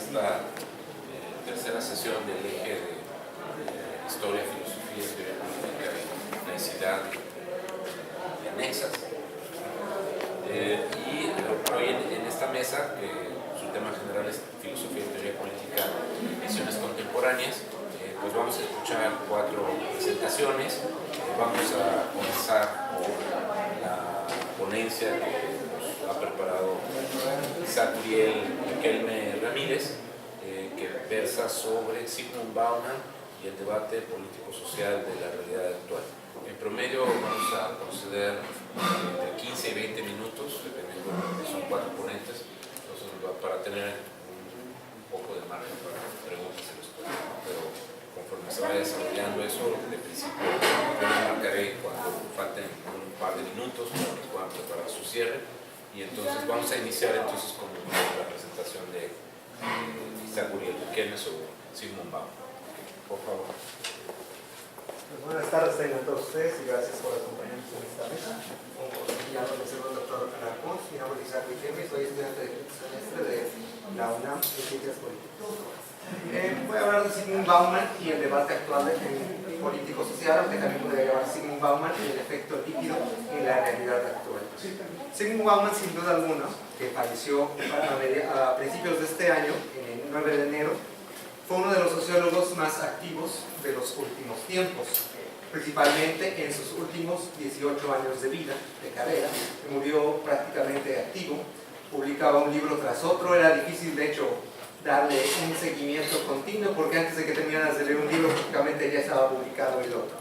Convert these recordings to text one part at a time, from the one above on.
esta tercera sesión del eje de Historia, Filosofía, Teoría Política y Laicidad y anexas. Y hoy en esta mesa, su tema general es Filosofía, Teoría Política, Visiones Contemporáneas, pues vamos a escuchar 4 presentaciones. Vamos a comenzar por la ponencia que nos ha preparado Isaac Uriel Riquelme Ramírez, que versa sobre Zygmunt Bauman y el debate político-social de la realidad actual. En promedio vamos a conceder entre 15 y 20 minutos, dependiendo de son 4 ponentes, entonces para tener un poco de margen para preguntas y respuestas, pero conforme se vaya desarrollando eso, de principio yo les marcaré cuando falten un par de minutos para que puedan preparar su cierre, y entonces vamos a iniciar entonces con la presentación de Isaac Uriel Riquelme sobre Zygmunt Bauman. Por favor. Pues buenas tardes a todos ustedes y gracias por acompañarnos en esta mesa. Como ya lo mencionó el doctor Alarcón, mi nombre es Isaac Riquelme, soy estudiante de quinto semestre de la UNAM de Ciencias Políticas. Voy a hablar de Zygmunt Bauman y el debate actual en político-social, aunque también podría llamar Zygmunt Bauman y el efecto líquido en la realidad actual. Zygmunt Bauman, sin duda alguna, que falleció a principios de este año, en el 9 de enero, fue uno de los sociólogos más activos de los últimos tiempos, principalmente en sus últimos 18 años de vida, de carrera. Murió prácticamente activo, publicaba un libro tras otro, era difícil de hecho darle un seguimiento continuo porque antes de que terminaras de leer un libro prácticamente ya estaba publicado el otro.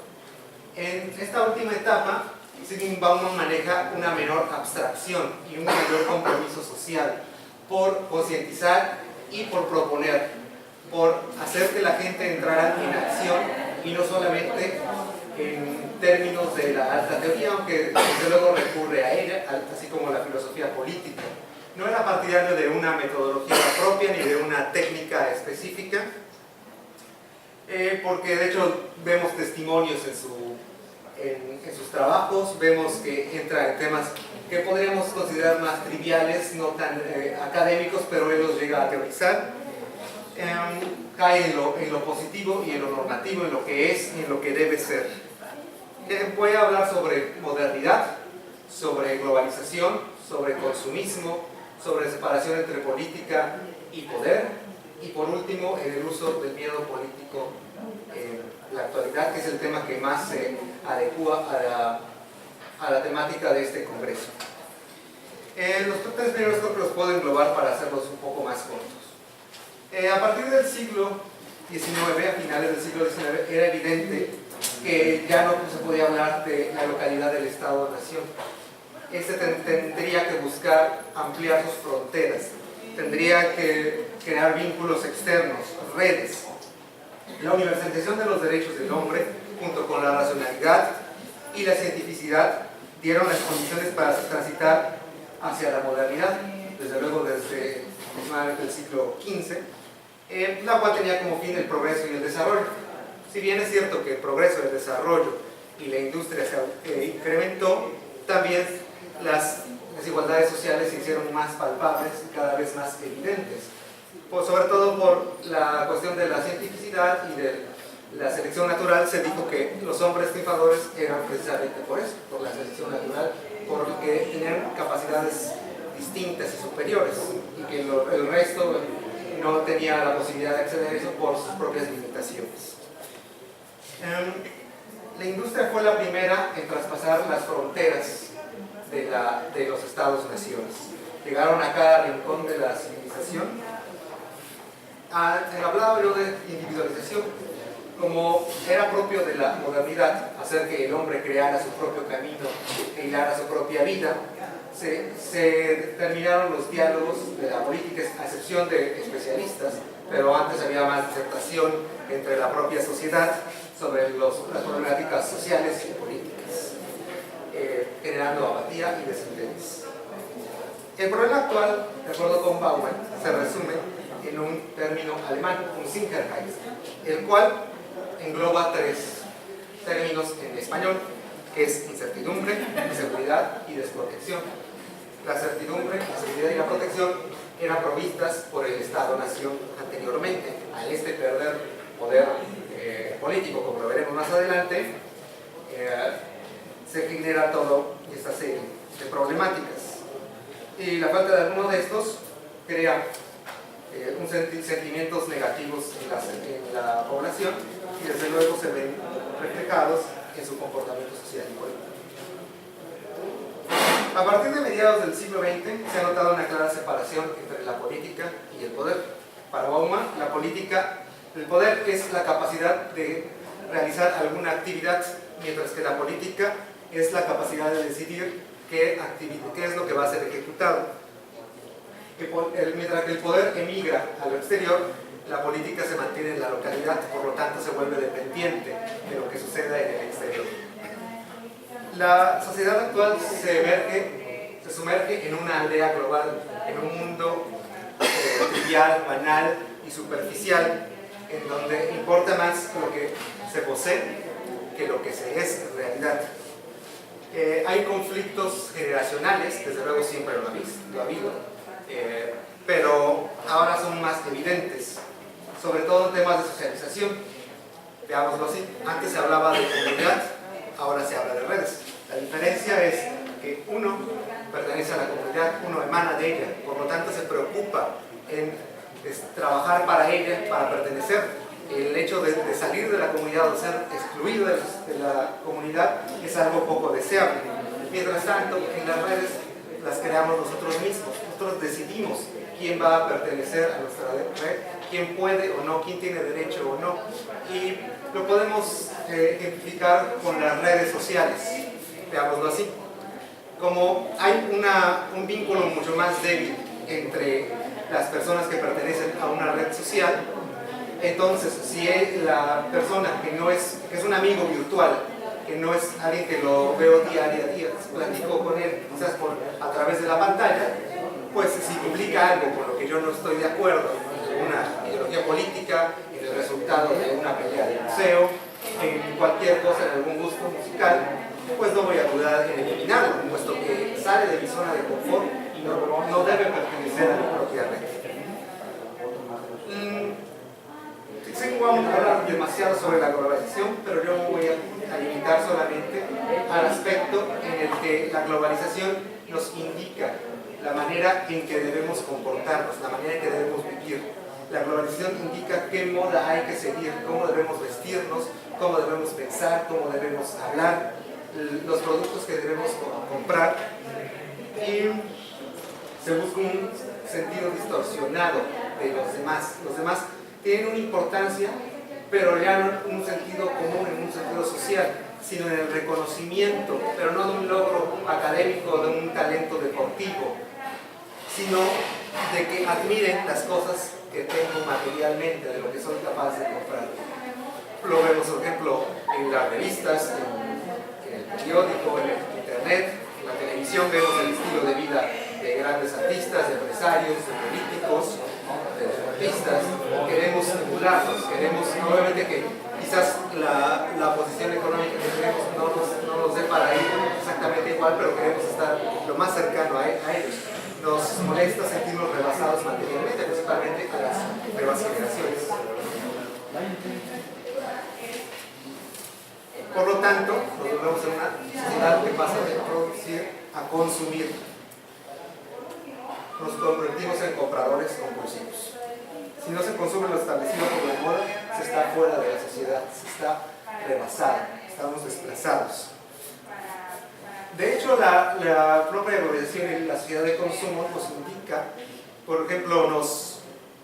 En esta última etapa, Zygmunt Bauman maneja una menor abstracción y un mayor compromiso social por concientizar y por proponer, por hacer que la gente entrara en acción y no solamente en términos de la alta teoría, aunque desde luego recurre a ella, así como la filosofía política. No era partidario de una metodología propia ni de una técnica específica, porque de hecho vemos testimonios en sus trabajos, vemos que entra en temas que podríamos considerar más triviales, no tan académicos, pero él los llega a teorizar. Cae en lo positivo y en lo normativo, en lo que es y en lo que debe ser. Voy a hablar sobre modernidad, sobre globalización, sobre consumismo, sobre separación entre política y poder, y por último en el uso del miedo político en la actualidad, que es el tema que más se adecua a la temática de este congreso. Los 3 primeros creo que los puedo englobar para hacerlos un poco más cortos. A partir del siglo XIX, a finales del siglo XIX, era evidente que ya no se podía hablar de la localidad del Estado-Nación. Este tendría que buscar ampliar sus fronteras, tendría que crear vínculos externos, redes. La universalización de los derechos del hombre, junto con la racionalidad y la cientificidad, dieron las condiciones para transitar hacia la modernidad, desde luego desde aproximadamente el siglo XV, la cual tenía como fin el progreso y el desarrollo. Si bien es cierto que el progreso, el desarrollo y la industria se incrementó, también las desigualdades sociales se hicieron más palpables y cada vez más evidentes, sobre todo por la cuestión de la cientificidad y de la selección natural. Se dijo que los hombres triunfadores eran precisamente por eso, por la selección natural, porque tenían capacidades distintas y superiores, y que el resto no tenía la posibilidad de acceder a eso por sus propias limitaciones. La industria fue la primera en traspasar las fronteras de los estados-naciones. Llegaron a cada rincón de la civilización. Hablaba yo de individualización, como era propio de la modernidad, hacer que el hombre creara su propio camino e hilara su propia vida. Se terminaron los diálogos de la política, a excepción de especialistas, pero antes había más disertación entre la propia sociedad sobre las problemáticas sociales y políticas, generando apatía y desinterés. El problema actual, de acuerdo con Bauman, se resume en un término alemán, un Sicherheit, el cual engloba 3 términos en español, que es incertidumbre, inseguridad y desprotección. La certidumbre, la seguridad y la protección eran provistas por el Estado-Nación anteriormente. Al perder poder político, como lo veremos más adelante, se genera toda esta serie de problemáticas. Y la falta de alguno de estos crea sentimientos negativos en la población y desde luego se ven reflejados en su comportamiento social y político. A partir de mediados del siglo XX se ha notado una clara separación entre la política y el poder. Para Bauman, el poder es la capacidad de realizar alguna actividad, mientras que la política es la capacidad de decidir qué es lo que va a ser ejecutado. Mientras que el poder emigra al exterior, la política se mantiene en la localidad, por lo tanto se vuelve dependiente de lo que suceda en el exterior. La sociedad actual se sumerge en una aldea global, en un mundo trivial, banal y superficial, en donde importa más lo que se posee que lo que se es en realidad. Hay conflictos generacionales, desde luego siempre lo ha habido, pero ahora son más evidentes, sobre todo en temas de socialización. Veámoslo así, antes se hablaba de comunidad, ahora se habla de redes. La diferencia es que uno pertenece a la comunidad, uno emana de ella, por lo tanto se preocupa en trabajar para ella, para pertenecer. El hecho de salir de la comunidad o ser excluido de la comunidad es algo poco deseable. Mientras tanto, en las redes las creamos nosotros mismos. Nosotros decidimos quién va a pertenecer a nuestra red, quién puede o no, quién tiene derecho o no. Y lo podemos ejemplificar con las redes sociales. Veámoslo así. Como hay un vínculo mucho más débil entre las personas que pertenecen a una red social, entonces si la persona que es un amigo virtual, que no es alguien que lo veo día a día, platico con él quizás a través de la pantalla, pues si publica algo con lo que yo no estoy de acuerdo, en una ideología política, en el resultado de una pelea de museo, en cualquier cosa, en algún gusto musical, pues no voy a dudar en eliminarlo, puesto que sale de mi zona de confort y no debe pertenecer a mi propia red. Sé que vamos a hablar demasiado sobre la globalización, pero yo me voy a limitar solamente al aspecto en el que la globalización nos indica la manera en que debemos comportarnos, la manera en que debemos vivir. La globalización indica qué moda hay que seguir, cómo debemos vestirnos, cómo debemos pensar, cómo debemos hablar, los productos que debemos comprar, y se busca un sentido distorsionado de los demás. Los demás tienen una importancia, pero ya no en un sentido común, en un sentido social, sino en el reconocimiento, pero no de un logro académico, de un talento deportivo, sino de que admiren las cosas que tengo materialmente, de lo que soy capaz de comprar. Lo vemos, por ejemplo, en las revistas, en el periódico, en el internet, en la televisión. Vemos el estilo de vida de grandes artistas, de empresarios, de políticos, de deportistas. Queremos emularlos, queremos, obviamente que quizás la posición económica que tenemos no nos dé para ir exactamente igual, pero queremos estar lo más cercano a ellos. Nos molesta sentirnos rebasados materialmente, principalmente a las nuevas generaciones. Por lo tanto, nos volvemos en una sociedad que pasa de producir a consumir. Nos convertimos en compradores compulsivos. Si no se consume lo establecido por la moda, se está fuera de la sociedad, se está rebasado, estamos desplazados. De hecho, la propia globalización y la sociedad de consumo nos indica, por ejemplo, nos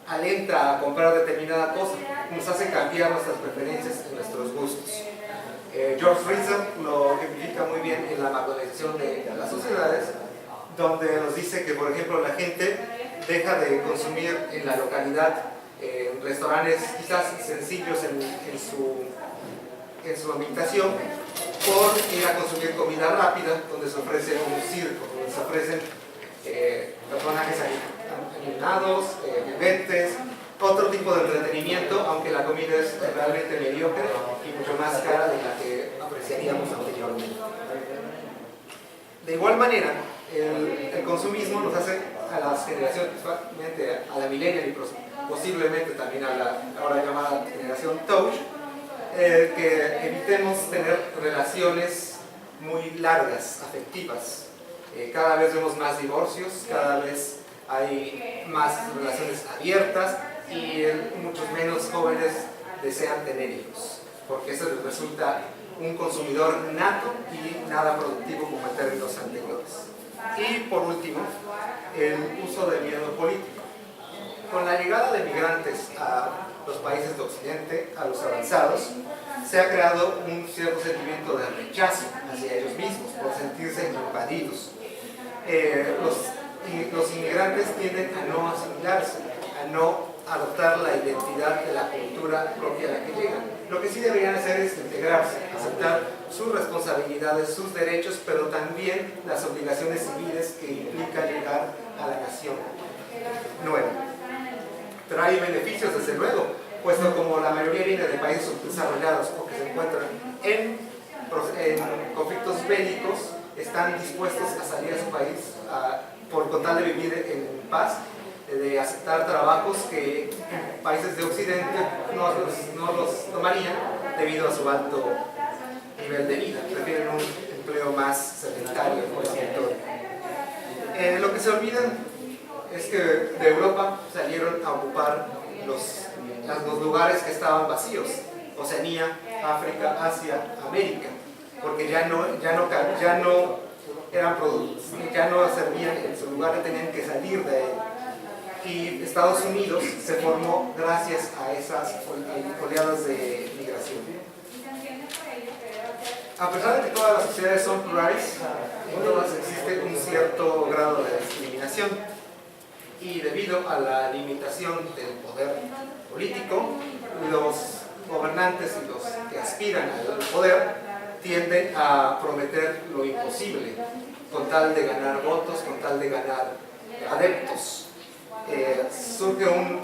alienta a comprar determinada cosa, nos hace cambiar nuestras preferencias y nuestros gustos. George Friesen lo ejemplifica muy bien en la macroelección de las sociedades, donde nos dice que, por ejemplo, la gente deja de consumir en la localidad, en restaurantes quizás sencillos en su habitación, por ir a consumir comida rápida, donde se ofrece un circo, donde se ofrecen personajes animados, viventes, otro tipo de entretenimiento, aunque la comida es realmente mediocre y mucho más cara de la que apreciaríamos anteriormente. De igual manera, el consumismo nos hace a las generaciones, principalmente a la millennial y posiblemente también a la ahora llamada generación touch, que evitemos tener relaciones muy largas, afectivas. Cada vez vemos más divorcios, cada vez hay más relaciones abiertas y muchos menos jóvenes desean tener hijos, porque eso les resulta un consumidor nato y nada productivo como en términos anteriores. Y por último, el uso del miedo político. Con la llegada de migrantes a los países de Occidente, a los avanzados, se ha creado un cierto sentimiento de rechazo hacia ellos mismos por sentirse invadidos. Los inmigrantes tienden a no asimilarse, a no adoptar la identidad de la cultura propia a la que llegan. Lo que sí deberían hacer es integrarse, aceptar sus responsabilidades, sus derechos, pero también las obligaciones civiles que implica llegar a la nación nueva. Trae beneficios, desde luego, puesto como la mayoría viene de países subdesarrollados o que se encuentran en conflictos bélicos, están dispuestos a salir a su país con tal de vivir en paz, de aceptar trabajos que en países de Occidente no los tomarían debido a su alto nivel de vida. Prefieren un empleo más sedentario, por ejemplo. Lo que se olvidan es que de Europa salieron a ocupar los lugares que estaban vacíos: Oceanía, África, Asia, América, porque ya no eran productos, ya no servían en su lugar, tenían que salir de él. Y Estados Unidos se formó gracias a esas oleadas de migración. A pesar de que todas las sociedades son plurales, en todas existe un cierto grado de discriminación, y debido a la limitación del poder político, los gobernantes y los que aspiran al poder tienden a prometer lo imposible con tal de ganar votos, con tal de ganar adeptos. Surge un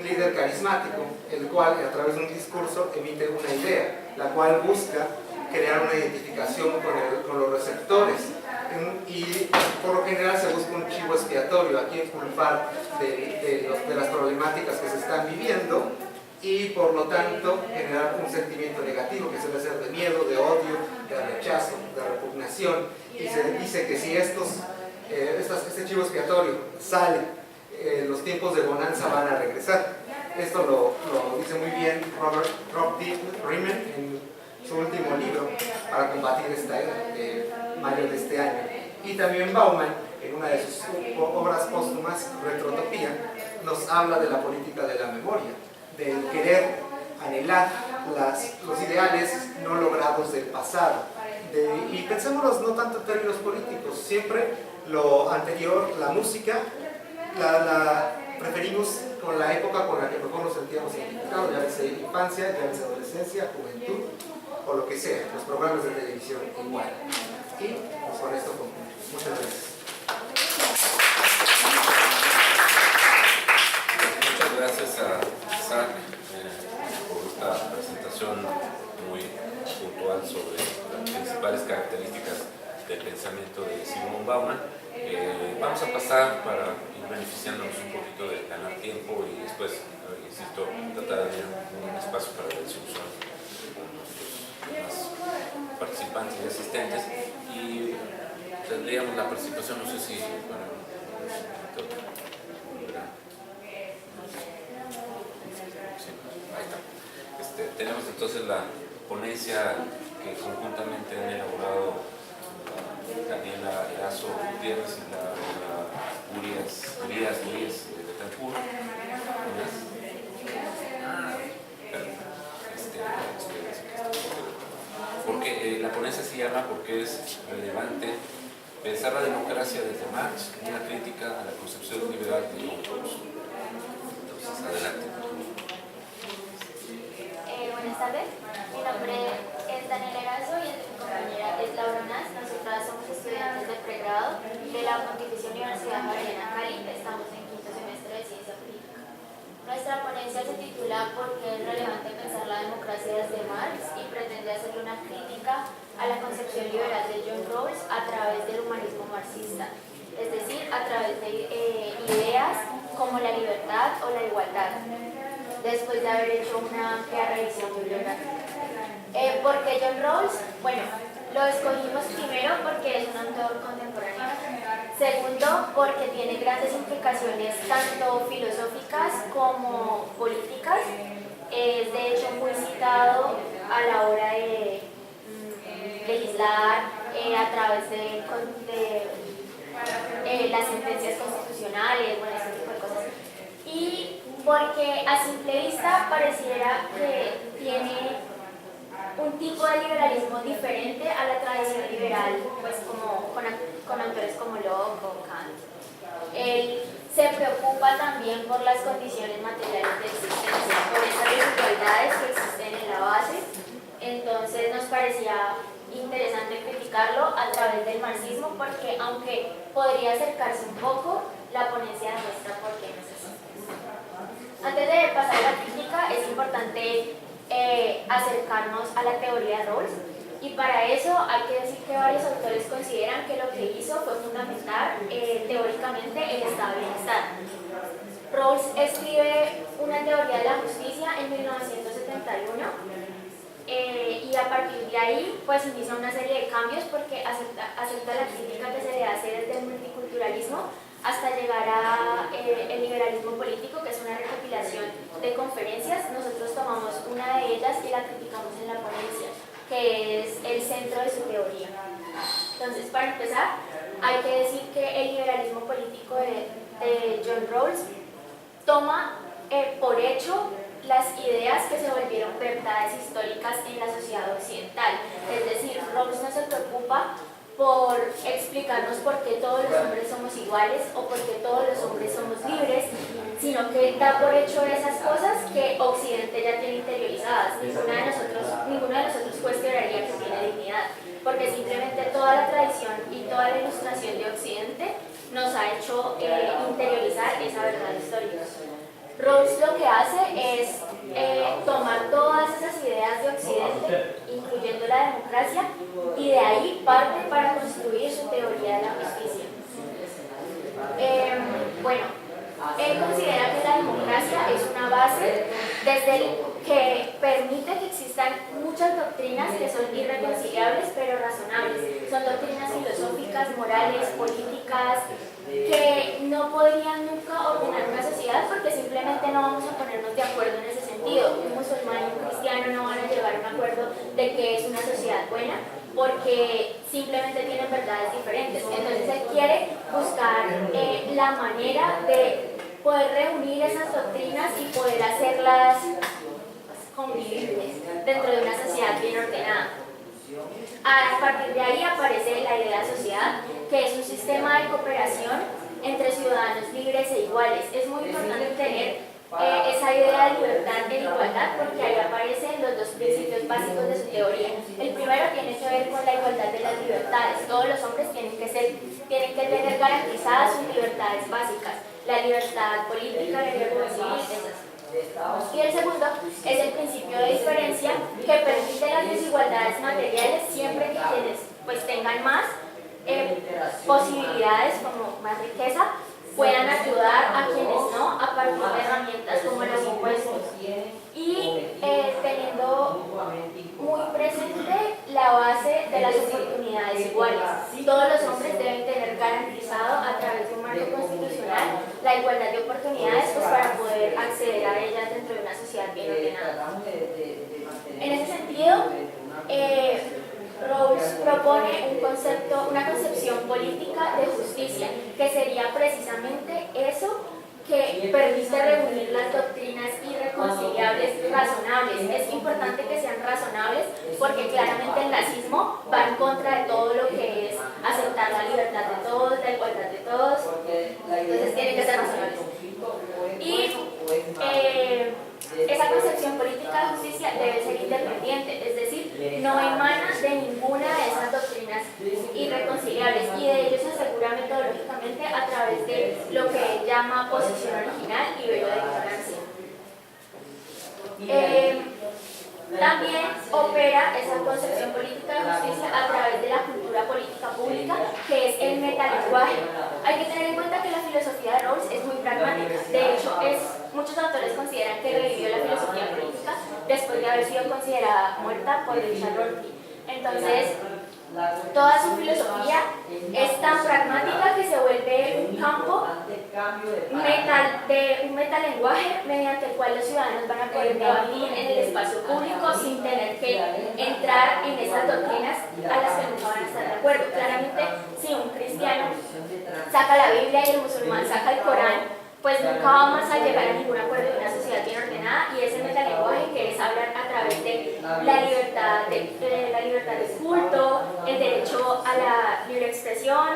líder carismático, el cual a través de un discurso emite una idea, la cual busca crear una identificación con los receptores, y por lo general se busca un chivo expiatorio a quien culpar de las problemáticas que se están viviendo, y por lo tanto generar un sentimiento negativo que suele ser de miedo, de odio, de rechazo, de repugnación. Y se dice que si este chivo expiatorio sale, los tiempos de bonanza van a regresar. Esto lo dice muy bien Rob D. Riemann en su último libro para combatir esta era, de mayo de este año. Y también Bauman, en una de sus obras póstumas, Retrotopía, nos habla de la política de la memoria, del querer anhelar los ideales no logrados del pasado. Y pensémonos no tanto en términos políticos, siempre lo anterior, la música, la preferimos con la época con la que mejor nos sentíamos identificados, ya sea infancia, ya sea adolescencia, juventud o lo que sea, los programas de televisión igual. Y pues, con esto concluyo. Muchas gracias. Muchas gracias a Isaac por esta presentación muy puntual sobre las principales características del pensamiento de Zygmunt Bauman. Vamos a pasar para ir beneficiándonos un poquito de ganar tiempo y después, insisto, tratar de tener un espacio para la discusión con nuestros demás participantes y asistentes. Y tendríamos la participación, no sé si tenemos entonces la ponencia que conjuntamente han elaborado Daniela Erazo Gutiérrez y la Urias de Betancourt. Porque la ponencia se llama porque es relevante pensar la democracia desde Marx, una crítica a la concepción liberal de John Rawls. Entonces, adelante. Buenas tardes, mi nombre es Daniela Erazo y mi compañera es Laura Nas. Nosotras somos estudiantes de pregrado de la Pontificia Universidad Javeriana Cali. Estamos en quinto semestre de Ciencia Política. Nuestra ponencia se titula ¿Por qué es relevante pensar la democracia desde Marx? Y pretende hacerle una crítica a la concepción liberal de John Rawls a través del humanismo marxista. es decir, a través de ideas como la libertad o la igualdad, después de haber hecho una amplia revisión bibliográfica. ¿Por qué John Rawls? Bueno, lo escogimos primero porque es un autor contemporáneo. Segundo, porque tiene grandes implicaciones tanto filosóficas como políticas. Es de hecho muy citado a la hora de legislar a través de las sentencias constitucionales, bueno, ese tipo de cosas. Y porque a simple vista pareciera que tiene un tipo de liberalismo diferente a la tradición liberal, pues como con autores como Locke o Kant. Él se preocupa también por las condiciones materiales de existencia, por esas desigualdades que existen en la base. Entonces nos parecía interesante criticarlo a través del marxismo, porque aunque podría acercarse un poco, la ponencia demuestra por qué no es así. Antes de pasar a la crítica, es importante acercarnos a la teoría de Rawls, y para eso hay que decir que varios autores consideran que lo que hizo fue fundamentar teóricamente el estado de bienestar. Rawls escribe una teoría de la justicia en 1971 y a partir de ahí pues inicia una serie de cambios porque acepta la crítica que se le hace desde el multiculturalismo hasta llegar a el liberalismo político, que es una recopilación de conferencias. Nosotros tomamos una de ellas y la criticamos en la ponencia, que es el centro de su teoría. Entonces, para empezar, hay que decir que el liberalismo político de John Rawls toma por hecho las ideas que se volvieron verdades históricas en la sociedad occidental. Es decir, Rawls no se preocupa por explicarnos por qué todos los hombres somos iguales o por qué todos los hombres somos libres, sino que da por hecho esas cosas que Occidente ya tiene interiorizadas. Ninguno de nosotros cuestionaría que tiene dignidad, porque simplemente toda la tradición y toda la ilustración de Occidente nos ha hecho interiorizar esa verdad histórica. Rawls lo que hace es tomar todas esas ideas de Occidente, incluyendo la democracia, y de ahí parte para construir su teoría de la justicia. Bueno, él considera que la democracia es una base desde el que permite que existan muchas doctrinas que son irreconciliables pero razonables. Son doctrinas filosóficas, morales, políticas, que no podrían nunca ordenar una sociedad porque simplemente no vamos a ponernos de acuerdo en ese sentido. Un musulmán y un cristiano no van a llegar a un acuerdo de que es una sociedad buena porque simplemente tienen verdades diferentes. Entonces él quiere buscar la manera de poder reunir esas doctrinas y poder hacerlas convivibles dentro de una sociedad bien ordenada. A partir de ahí aparece la idea de sociedad, que es un sistema de cooperación entre ciudadanos libres e iguales. Es muy importante tener esa idea de libertad e igualdad porque ahí aparecen los dos principios básicos de su teoría. El primero tiene que ver con la igualdad de las libertades. Todos los hombres tienen que tener garantizadas sus libertades básicas, la libertad política, la libertad civil, esas. Y el segundo es el principio de diferencia, que permite las desigualdades materiales siempre que quienes pues tengan más posibilidades, como más riqueza, puedan ayudar a quienes no a partir de herramientas como los impuestos. Y teniendo muy presente la base de las oportunidades iguales. Todos los hombres deben tener garantizado a través de un marco constitucional la igualdad de oportunidades pues, para poder acceder a ellas dentro de una sociedad bien ordenada. En ese sentido, Rawls propone una concepción política de justicia, que sería precisamente eso que permite reunir las doctrinas irreconciliables razonables. Es importante que sean razonables porque claramente el nazismo va en contra de todo lo que es aceptar la libertad de todos, la igualdad de todos, entonces tienen que ser razonables. Y esa concepción política de justicia debe ser independiente, es decir, no emana de ninguna de esas doctrinas irreconciliables, y de ello se asegura metodológicamente a través de lo que él llama posición original y velo de ignorancia. También opera esa concepción política de justicia a través de la cultura política pública, que es el metalenguaje. Hay que tener en cuenta que la filosofía de Rawls es muy pragmática. De hecho, muchos autores consideran que revivió la filosofía política después de haber sido considerada muerta por Richard Rorty. Entonces, toda su filosofía es tan pragmática que se vuelve un campo de un metalenguaje mediante el cual los ciudadanos van a poder debatir en el espacio público sin tener que entrar en esas doctrinas a las que nunca van a estar de acuerdo. Claramente, si un cristiano saca la Biblia y el musulmán saca el Corán, pues nunca vamos a llegar a ningún acuerdo de una sociedad bien ordenada, y ese metalenguaje que es hablar a través de la libertad de culto, el derecho a la libre expresión,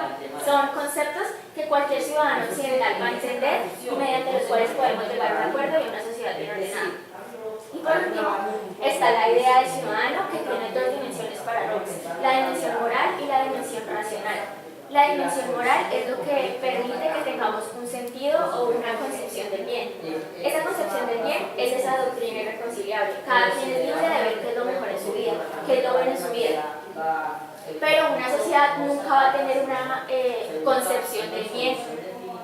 son conceptos que cualquier ciudadano occidental va a entender y mediante los cuales podemos llegar a un acuerdo y una sociedad bien ordenada. Y por último, está la idea del ciudadano, que tiene dos dimensiones para Rawls: la dimensión moral y la dimensión racional. La dimensión moral es lo que permite que tengamos un sentido o una concepción del bien. Esa concepción del bien es esa doctrina irreconciliable. Cada quien es libre de ver qué es lo mejor en su vida, qué es lo bueno en su vida. Pero una sociedad nunca va a tener una concepción del bien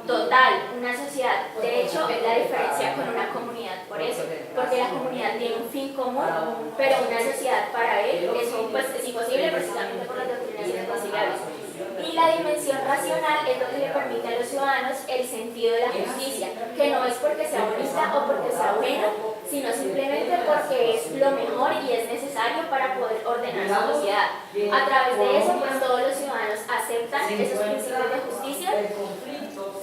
total. Una sociedad, de hecho, es la diferencia con una comunidad por eso, porque la comunidad tiene un fin común, pero una sociedad para él eso pues, es imposible precisamente por las doctrinas irreconciliables. Y la dimensión racional es lo que le permite a los ciudadanos el sentido de la justicia, que no es porque sea bonita o porque sea buena, sino simplemente porque es lo mejor y es necesario para poder ordenar su sociedad. A través de eso, pues todos los ciudadanos aceptan esos principios de justicia,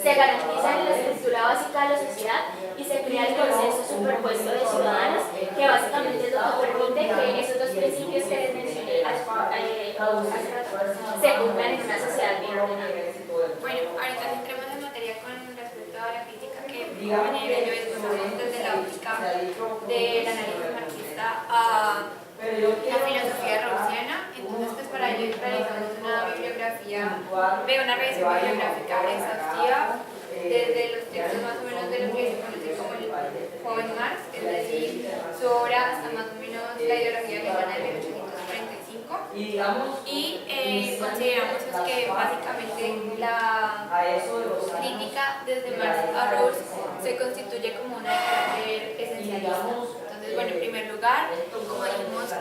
se garantiza en la estructura básica de la sociedad y se crea el consenso superpuesto de ciudadanos, que básicamente es lo que permite que esos dos principios que les mencioné hace rato se cumplan en una sociedad bien ordenada. Bueno, ahorita entremos en materia con respecto a la crítica que mi compañera y yo expusimos desde la óptica del análisis marxista a la filosofía rawlsiana. Entonces, pues para ello realizamos una revisión bibliográfica exhaustiva desde los textos más o menos de lo que se conoce como el joven Marx, es decir, su obra hasta más o menos la ideología alemana de 1845, y consideramos pues, que básicamente la crítica desde Marx a Rawls se constituye como una de carácter esencialista. Entonces, bueno, en primer lugar, como dijimos,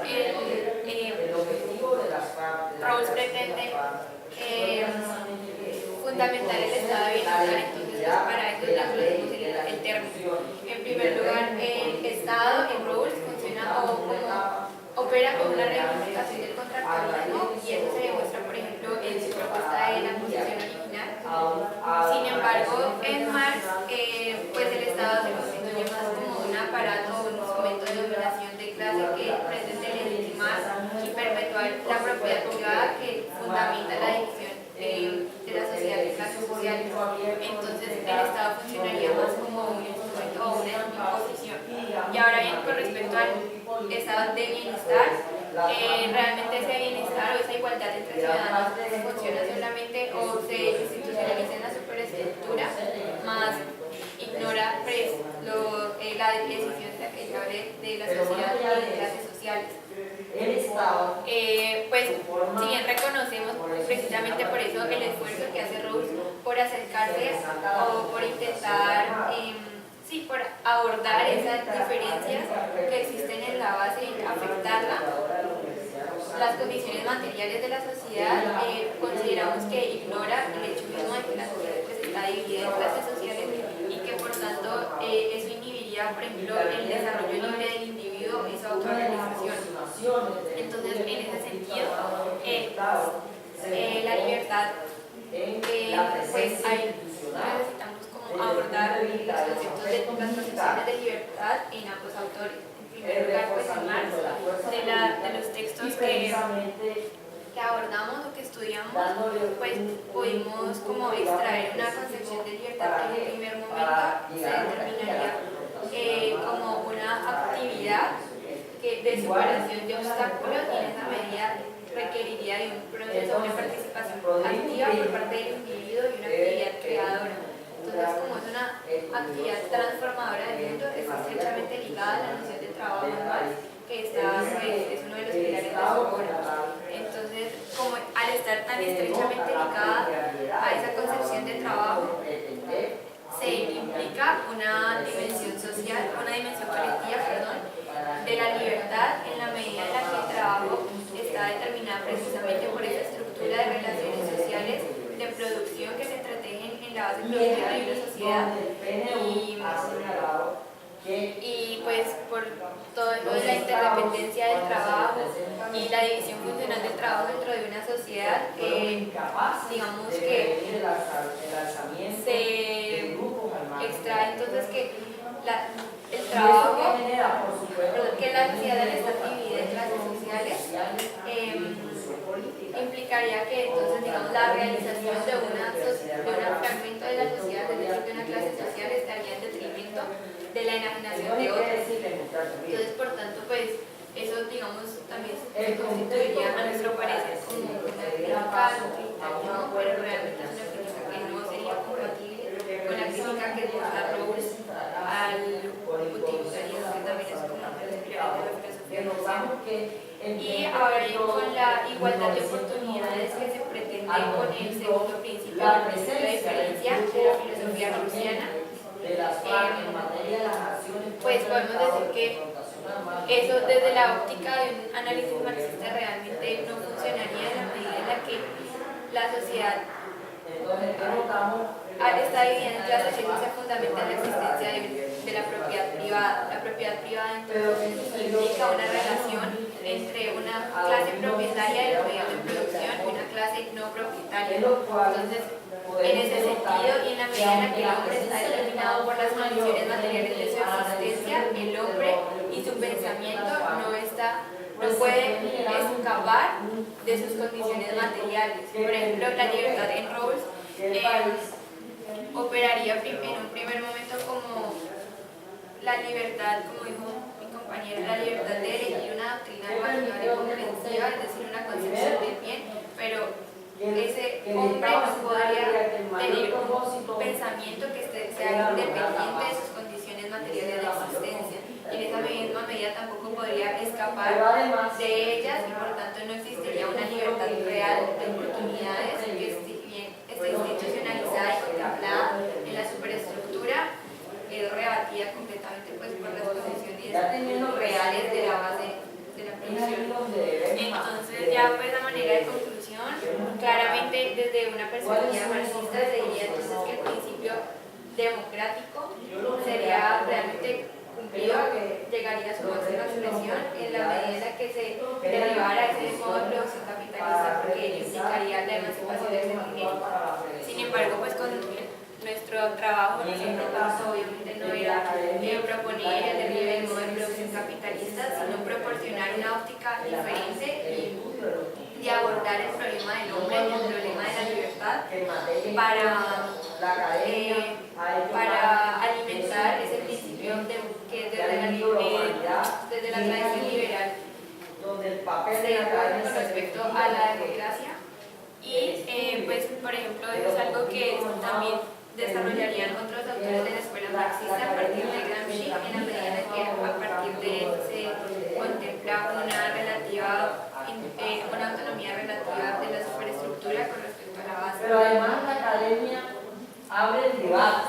Rawls pretende fundamentar el estado de bienestar. Entonces, pues, para eso ya introducimos el término. En primer lugar, el estado en Rawls funciona opera como una reivindicación del contractualismo, y eso se demuestra, por ejemplo, en su propuesta de la posición original. Sin embargo, en Marx, pues el Estado se constituye más como un aparato o un instrumento de dominación de clase que pretende legitimar y perpetuar la propiedad privada, que fundamenta la división de la sociedad de clases sociales. Entonces, el Estado funcionaría más como un instrumento o una imposición. Y ahora bien, con respecto al estado de bienestar, realmente ese bienestar o esa igualdad entre ciudadanos funciona solamente o se institucionaliza en la superestructura, más ignora pues, la decisión de la sociedad y de clases sociales. Pues si bien reconocemos precisamente por eso el esfuerzo que hace Rawls por acercarse o por intentar por abordar esas diferencias que existen en la base y afectarla, las condiciones materiales de la sociedad, consideramos que ignora el hecho mismo de que la sociedad pues, está dividida en clases sociales, y que por tanto eso inhibiría, por ejemplo, el desarrollo libre del individuo y su autorrealización. Entonces, en ese sentido, la libertad, pues necesitamos como abordar los conceptos de las concepciones de libertad en ambos autores. En primer lugar, pues en Marx, de los textos que abordamos o que estudiamos, pues pudimos como extraer una concepción de libertad que en el primer momento se determinaría como una actividad de superación de obstáculos, y en esa medida requeriría de un proceso, una participación activa por parte del individuo y una actividad creadora. Entonces, como es una actividad transformadora del mundo, está estrechamente ligada a la noción de trabajo manual, que está, pues, es uno de los pilares de su obra. Entonces, como al estar tan estrechamente ligada a esa concepción de trabajo, se implica una dimensión social, una dimensión colectiva, perdón, de la libertad en la medida en la que el trabajo está determinada precisamente por esa estructura de relaciones sociales de producción que se entretejen en la base productiva de una sociedad y pues por todo lo de la interdependencia del trabajo y la división funcional del trabajo dentro de una sociedad, digamos que se extrae entonces que el trabajo, que la sociedad al estar dividida en clases sociales, implicaría que entonces, digamos, la realización de un fragmento de la sociedad, es decir, de una clase social, estaría en detrimento de la enajenación de otros. Entonces, por tanto, pues, eso, digamos, también se constituiría, a nuestro parecer, como una crítica al utilitarismo, pero realmente es una crítica que no sería compatible con la crítica que da Rawls al utilitarismo, que también es como una de las pilares de la filosofía marxiana. Y ahora con la igualdad de oportunidades que se pretende con el segundo principio, el principio de diferencia de la filosofía rusiana, pues podemos decir que eso desde la óptica de un análisis marxista realmente no funcionaría en la medida en la que la sociedad está dividida en clases y se fundamenta en la existencia de la propiedad privada. La propiedad privada entonces implica una relación entre una clase propietaria de los medios de producción y una clase no propietaria. Entonces, en ese sentido y en la medida en la que el hombre está determinado por las condiciones materiales de su existencia, el hombre y su pensamiento no puede escapar de sus condiciones materiales. Por ejemplo, la libertad en Rawls operaría en un primer momento como la libertad, como dijo mi compañero, la libertad de elegir una doctrina imaginaria y comprensiva, es decir, una concepción del bien, pero ese hombre no podría tener un pensamiento que sea independiente de sus condiciones materiales de existencia. Y en esa misma medida tampoco podría escapar de ellas y por tanto no existiría una libertad real de oportunidades que si bien está institucionalizada y contemplada en la superestructura, es rebatida completamente pues, por las condiciones reales de la base de la producción. Entonces ya pues a manera de conclusión, claramente desde una perspectiva marxista se diría entonces que el principio democrático sería realmente cumplido, que llegaría a su máxima expresión en la medida en la que se derivara ese modo de producción capitalista, porque ello implicaría la emancipación del sentimiento. Sin embargo, pues con nuestro trabajo, obviamente no era proponer el derribe del modo de producción capitalista, sino proporcionar una óptica diferente y abordar el problema del hombre y el problema de la libertad para alimentar ese principio que desde la tradición liberal se da con respecto a la democracia. Y pues por ejemplo eso es algo que también desarrollarían otros autores de la escuela marxista a partir de Gramsci, en la medida en que a partir de él se contempla una autonomía relativa de la superestructura con respecto a la base. Pero además la academia abre el debate.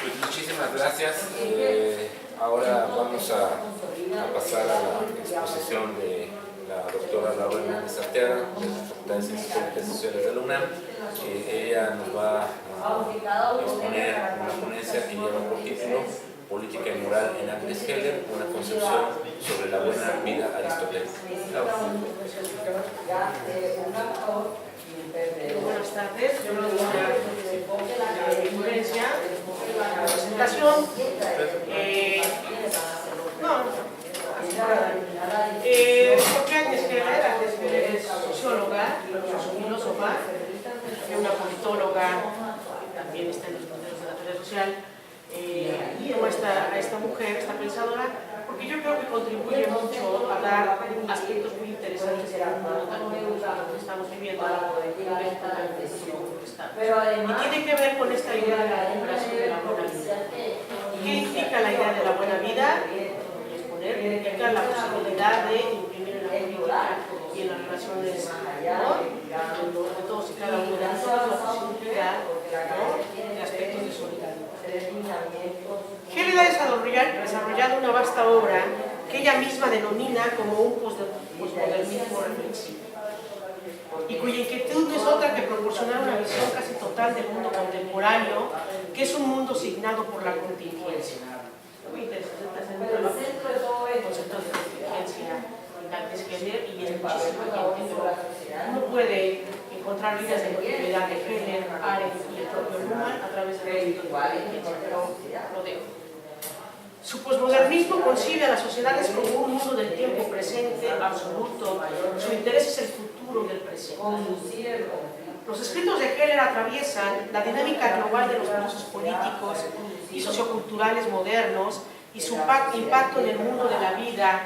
Pues muchísimas gracias. Ahora vamos a pasar a la exposición de la doctora Laura Hernández Arteaga, de la Facultad de Ciencias Políticas y Sociales de la UNAM. Ella nos va a exponer una ponencia que lleva por título Política y Moral en Agnes Heller, una concepción sobre la buena vida aristotélica. Buenas tardes, yo no voy a dar mi ponencia, la presentación. Porque Agnes Heller es socióloga, filósofa, una politóloga, también está en los procesos de la teoría social. Y amo a esta mujer, esta pensadora, porque yo creo que contribuye mucho a dar aspectos muy interesantes en el mundo tan que estamos viviendo y tiene que ver con esta idea de la democracia y de la moralidad. ¿Qué implica la idea de la buena vida? Implica la posibilidad de imprimir en la política y en las relaciones, ¿no?, de todos y cada uno de nosotros, la posibilidad, ¿no?, de aspectos de solidaridad. Heller ha desarrollado una vasta obra que ella misma denomina como un posmodernismo reflexivo, y cuya inquietud no es otra que proporcionar una visión casi total del mundo contemporáneo, que es un mundo signado por la contingencia. Muy interesante el concepto de contingencia antes que Heller, y es muchísima gente, pero uno puede encontrar líneas de continuidad de Heller, Arendt y el propio Luhmann a través de los contingencia, pero lo dejo. Su posmodernismo concibe a las sociedades como un mundo del tiempo presente absoluto. Su interés es el futuro del presente. Los escritos de Heller atraviesan la dinámica global de los procesos políticos y socioculturales modernos y su impacto en el mundo de la vida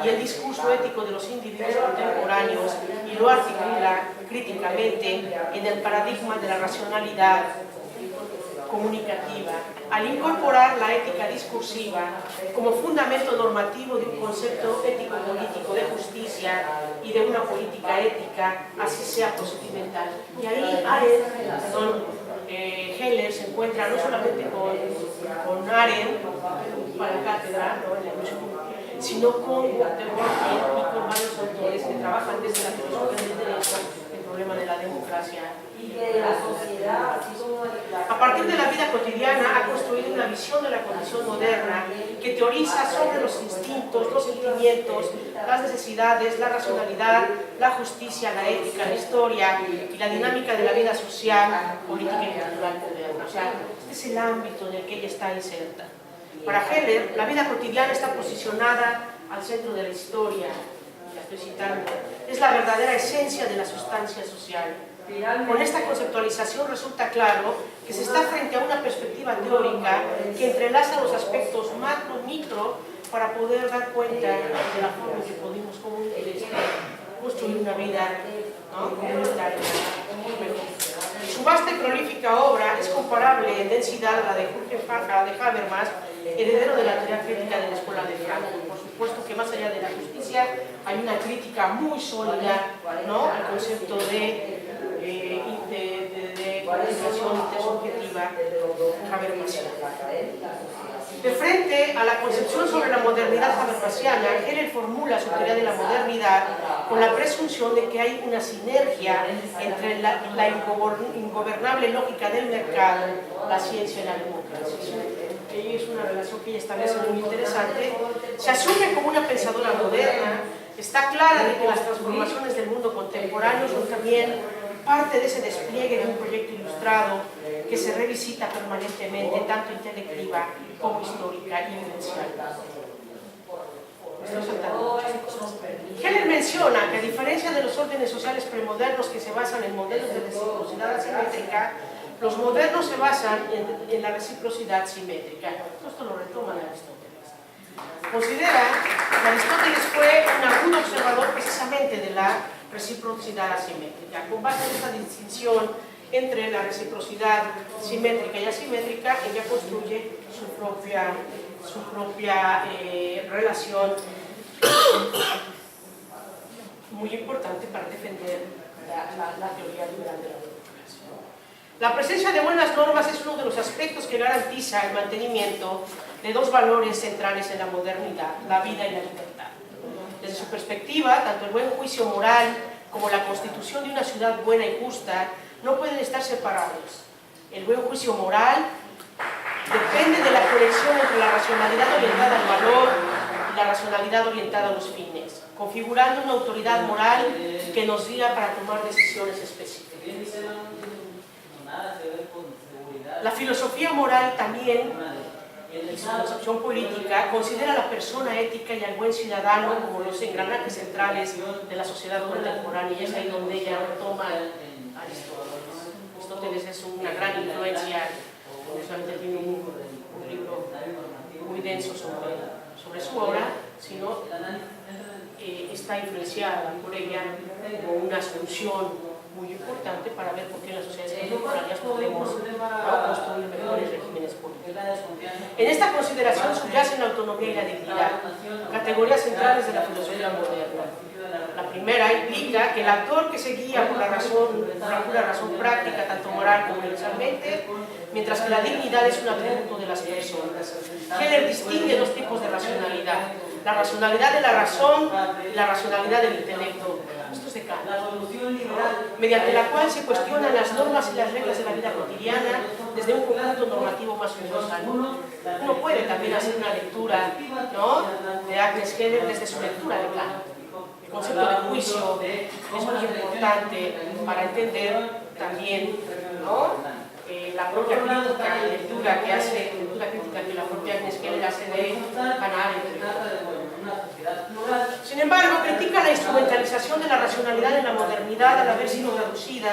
y el discurso ético de los individuos contemporáneos, y lo articula críticamente en el paradigma de la racionalidad comunicativa, al incorporar la ética discursiva como fundamento normativo de un concepto ético-político de justicia y de una política ética, así sea procedimental. Y ahí Heller se encuentra no solamente con Arendt para la cátedra, ¿no?, en la Lucha, sino con Walter Wolf y con varios autores que trabajan desde la filosofía del derecho el problema de la democracia. A partir de la vida cotidiana ha construido una visión de la condición moderna que teoriza sobre los instintos, los sentimientos, las necesidades, la racionalidad, la justicia, la ética, la historia y la dinámica de la vida social, política y cultural moderna. O sea, este es el ámbito en el que ella está inserta. Para Heller, la vida cotidiana está posicionada al centro de la historia, la estoy citando, es la verdadera esencia de la sustancia social. Con esta conceptualización resulta claro que se está frente a una perspectiva teórica que entrelaza los aspectos macro y micro para poder dar cuenta de la forma en que podemos construir una vida, ¿no?, comunitaria. Su vasta y prolífica obra es comparable en densidad a la de Habermas, heredero de la teoría crítica de la Escuela de Frankfurt. Por supuesto que más allá de la justicia hay una crítica muy sólida, ¿no?, al concepto de comunicación intersubjetiva habermasiana. De frente a la concepción sobre la modernidad habermasiana, Heller formula su teoría de la modernidad con la presunción de que hay una sinergia entre la ingobernable lógica del mercado, la ciencia y la democracia. Es una relación que ella establece muy interesante. Se asume como una pensadora moderna, está clara de que las transformaciones del mundo contemporáneo son también parte de ese despliegue de un proyecto ilustrado que se revisita permanentemente, tanto intelectiva como histórica y vivencial. Heller menciona que, a diferencia de los órdenes sociales premodernos que se basan en modelos de reciprocidad asimétrica, los modernos se basan en la reciprocidad simétrica. Esto lo retoma de Aristóteles. Considera que Aristóteles fue un agudo observador precisamente de la reciprocidad asimétrica. Con base en esta distinción entre la reciprocidad simétrica y asimétrica, ella construye su propia relación muy importante para defender la teoría liberal de la democracia. La presencia de buenas normas es uno de los aspectos que garantiza el mantenimiento de dos valores centrales en la modernidad, la vida y la libertad. Desde su perspectiva, tanto el buen juicio moral como la constitución de una ciudad buena y justa no pueden estar separados. El buen juicio moral depende de la conexión entre la racionalidad orientada al valor y la racionalidad orientada a los fines, configurando una autoridad moral que nos guía para tomar decisiones específicas. La filosofía moral también, en su concepción política, considera a la persona ética y al buen ciudadano como los engranajes centrales de la sociedad contemporánea, y es ahí donde ella retoma a Aristóteles. Aristóteles es una gran influencia, usualmente tiene un libro muy denso sobre su obra, sino está influenciada por ella como una solución muy importante para ver por qué en las sociedades contemporáneas podemos construir mejores regímenes políticos. En esta consideración subyacen la autonomía y la dignidad, categorías centrales de la filosofía moderna. La primera implica que el actor que se guía por una razón práctica, tanto moral como universalmente, mientras que la dignidad es un atributo de las personas. Heller distingue dos tipos de racionalidad: la racionalidad de la razón y la racionalidad del intelecto. Esto es de Kant, mediante la cual se cuestionan las normas y las reglas de la vida cotidiana desde un conjunto normativo más universal. Uno puede también hacer una lectura, ¿no?, de Agnes Heller desde su lectura de Kant. El concepto de juicio es muy importante para entender también, ¿no?, la propia crítica y lectura que hace, que la propia Agnes Heller hace de Hannah Arendt. Sin embargo, critica la instrumentalización de la racionalidad en la modernidad al haber sido reducida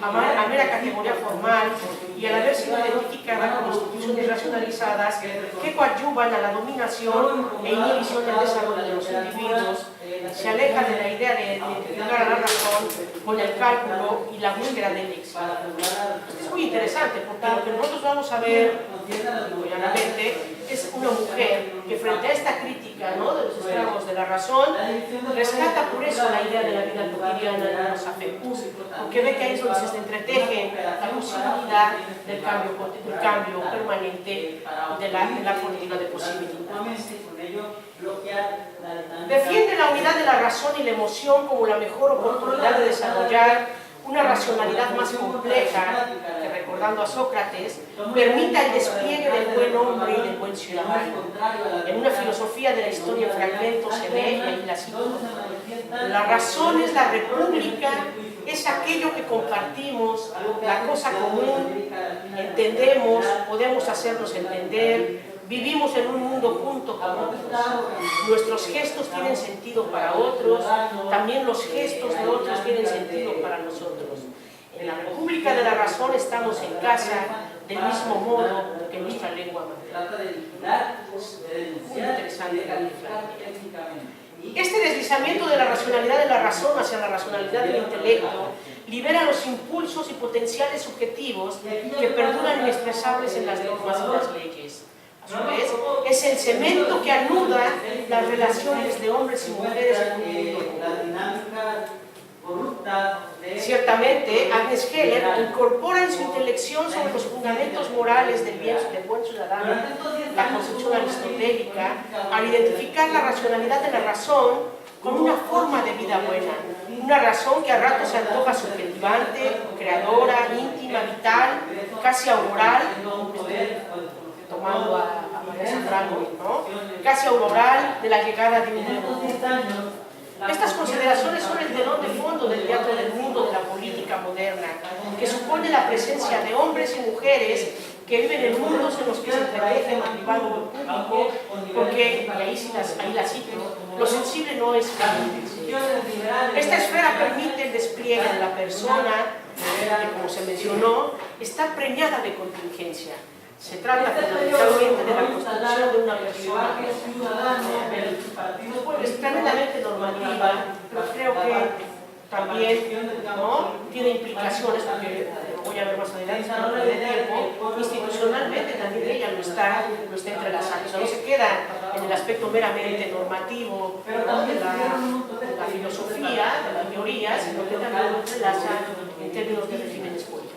a mera categoría formal y al haber sido identificada como instituciones racionalizadas que coadyuvan a la dominación e inhibición del desarrollo de los individuos. Se aleja de la idea de identificar a la razón con el cálculo y la búsqueda del éxito. Esto es muy interesante porque lo que nosotros vamos a ver, claramente, es una mujer que frente a esta crítica, ¿no?, de los estragos de la razón, rescata por eso la idea de la vida cotidiana de los afectos, porque ve que ahí es donde se entreteje la posibilidad del cambio permanente de la política de posibilidades. Defiende la unidad de la razón y la emoción como la mejor oportunidad de desarrollar una racionalidad más compleja que, recordando a Sócrates, permita el despliegue del buen hombre y del buen ciudadano. En una filosofía de la historia en fragmentos se lee, y ahí la cito: la razón es la república, es aquello que compartimos, la cosa común, entendemos, podemos hacernos entender, vivimos en un mundo junto con otros. Nuestros gestos tienen sentido para otros, también los gestos de otros tienen sentido para nosotros. En la República de la Razón estamos en casa del mismo modo que nuestra lengua materna. Muy interesante la diferencia. Este deslizamiento de la racionalidad de la razón hacia la racionalidad del intelecto libera los impulsos y potenciales subjetivos que perduran inexpresables en las normas y las leyes. A su vez, es el cemento que anuda las relaciones de hombres y mujeres en un mundo común. Ciertamente, Agnes Heller incorpora en su intelección sobre los fundamentos morales del buen ciudadano la concepción aristotélica al identificar la racionalidad de la razón como una forma de vida buena, una razón que a ratos se antoja subjetivante, creadora, íntima, vital, casi auroral, tomando a María Zambrano, ¿no?, casi auroral de la llegada de un nuevo mundo. Estas consideraciones son el telón de fondo del teatro del mundo de la política moderna, que supone la presencia de hombres y mujeres que viven en mundos en los que se entretejen el privado lo público, porque, y ahí la cito, lo sensible no es insensible. Esta esfera permite el despliegue de la persona, que, como se mencionó, está preñada de contingencia. Se trata fundamentalmente de la construcción de una persona pues, tremendamente normativa, pero creo que también, ¿no?, tiene implicaciones, porque lo voy a ver más adelante, no de tiempo, institucionalmente también ella lo está entrelazando. O sea, no se queda en el aspecto meramente normativo, ¿no?, de la filosofía, de la teoría, sino que también lo entrelaza en términos de regímenes políticos.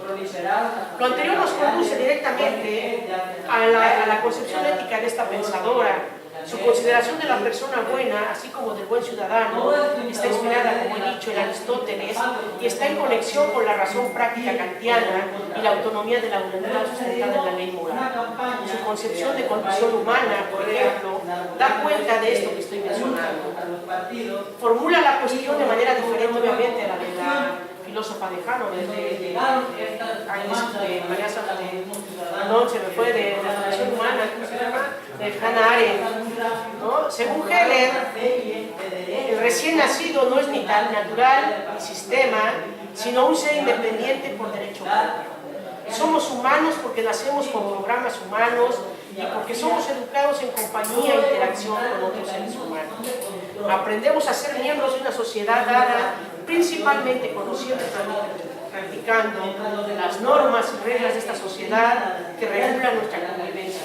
Lo anterior nos conduce directamente a la concepción ética de esta pensadora. Su consideración de la persona buena, así como del buen ciudadano, está inspirada, como he dicho, en Aristóteles y está en conexión con la razón práctica kantiana y la autonomía de la voluntad sustentada en la ley moral. Su concepción de condición humana, por ejemplo, da cuenta de esto que estoy mencionando. Formula la cuestión de manera diferente, obviamente, a la de la filósofa de Hanover, de María Zambrano, no, se me fue, de reflexión humana, ¿cómo se llama?, de Hannah Arendt, ¿no? Según Heller, el recién nacido no es ni tan natural ni sistema, sino un ser independiente por derecho propio. Somos humanos porque nacemos con programas humanos y porque somos educados en compañía e interacción con otros seres humanos. Aprendemos a ser miembros de una sociedad dada principalmente conociendo y practicando las normas y reglas de esta sociedad que regulan nuestra convivencia.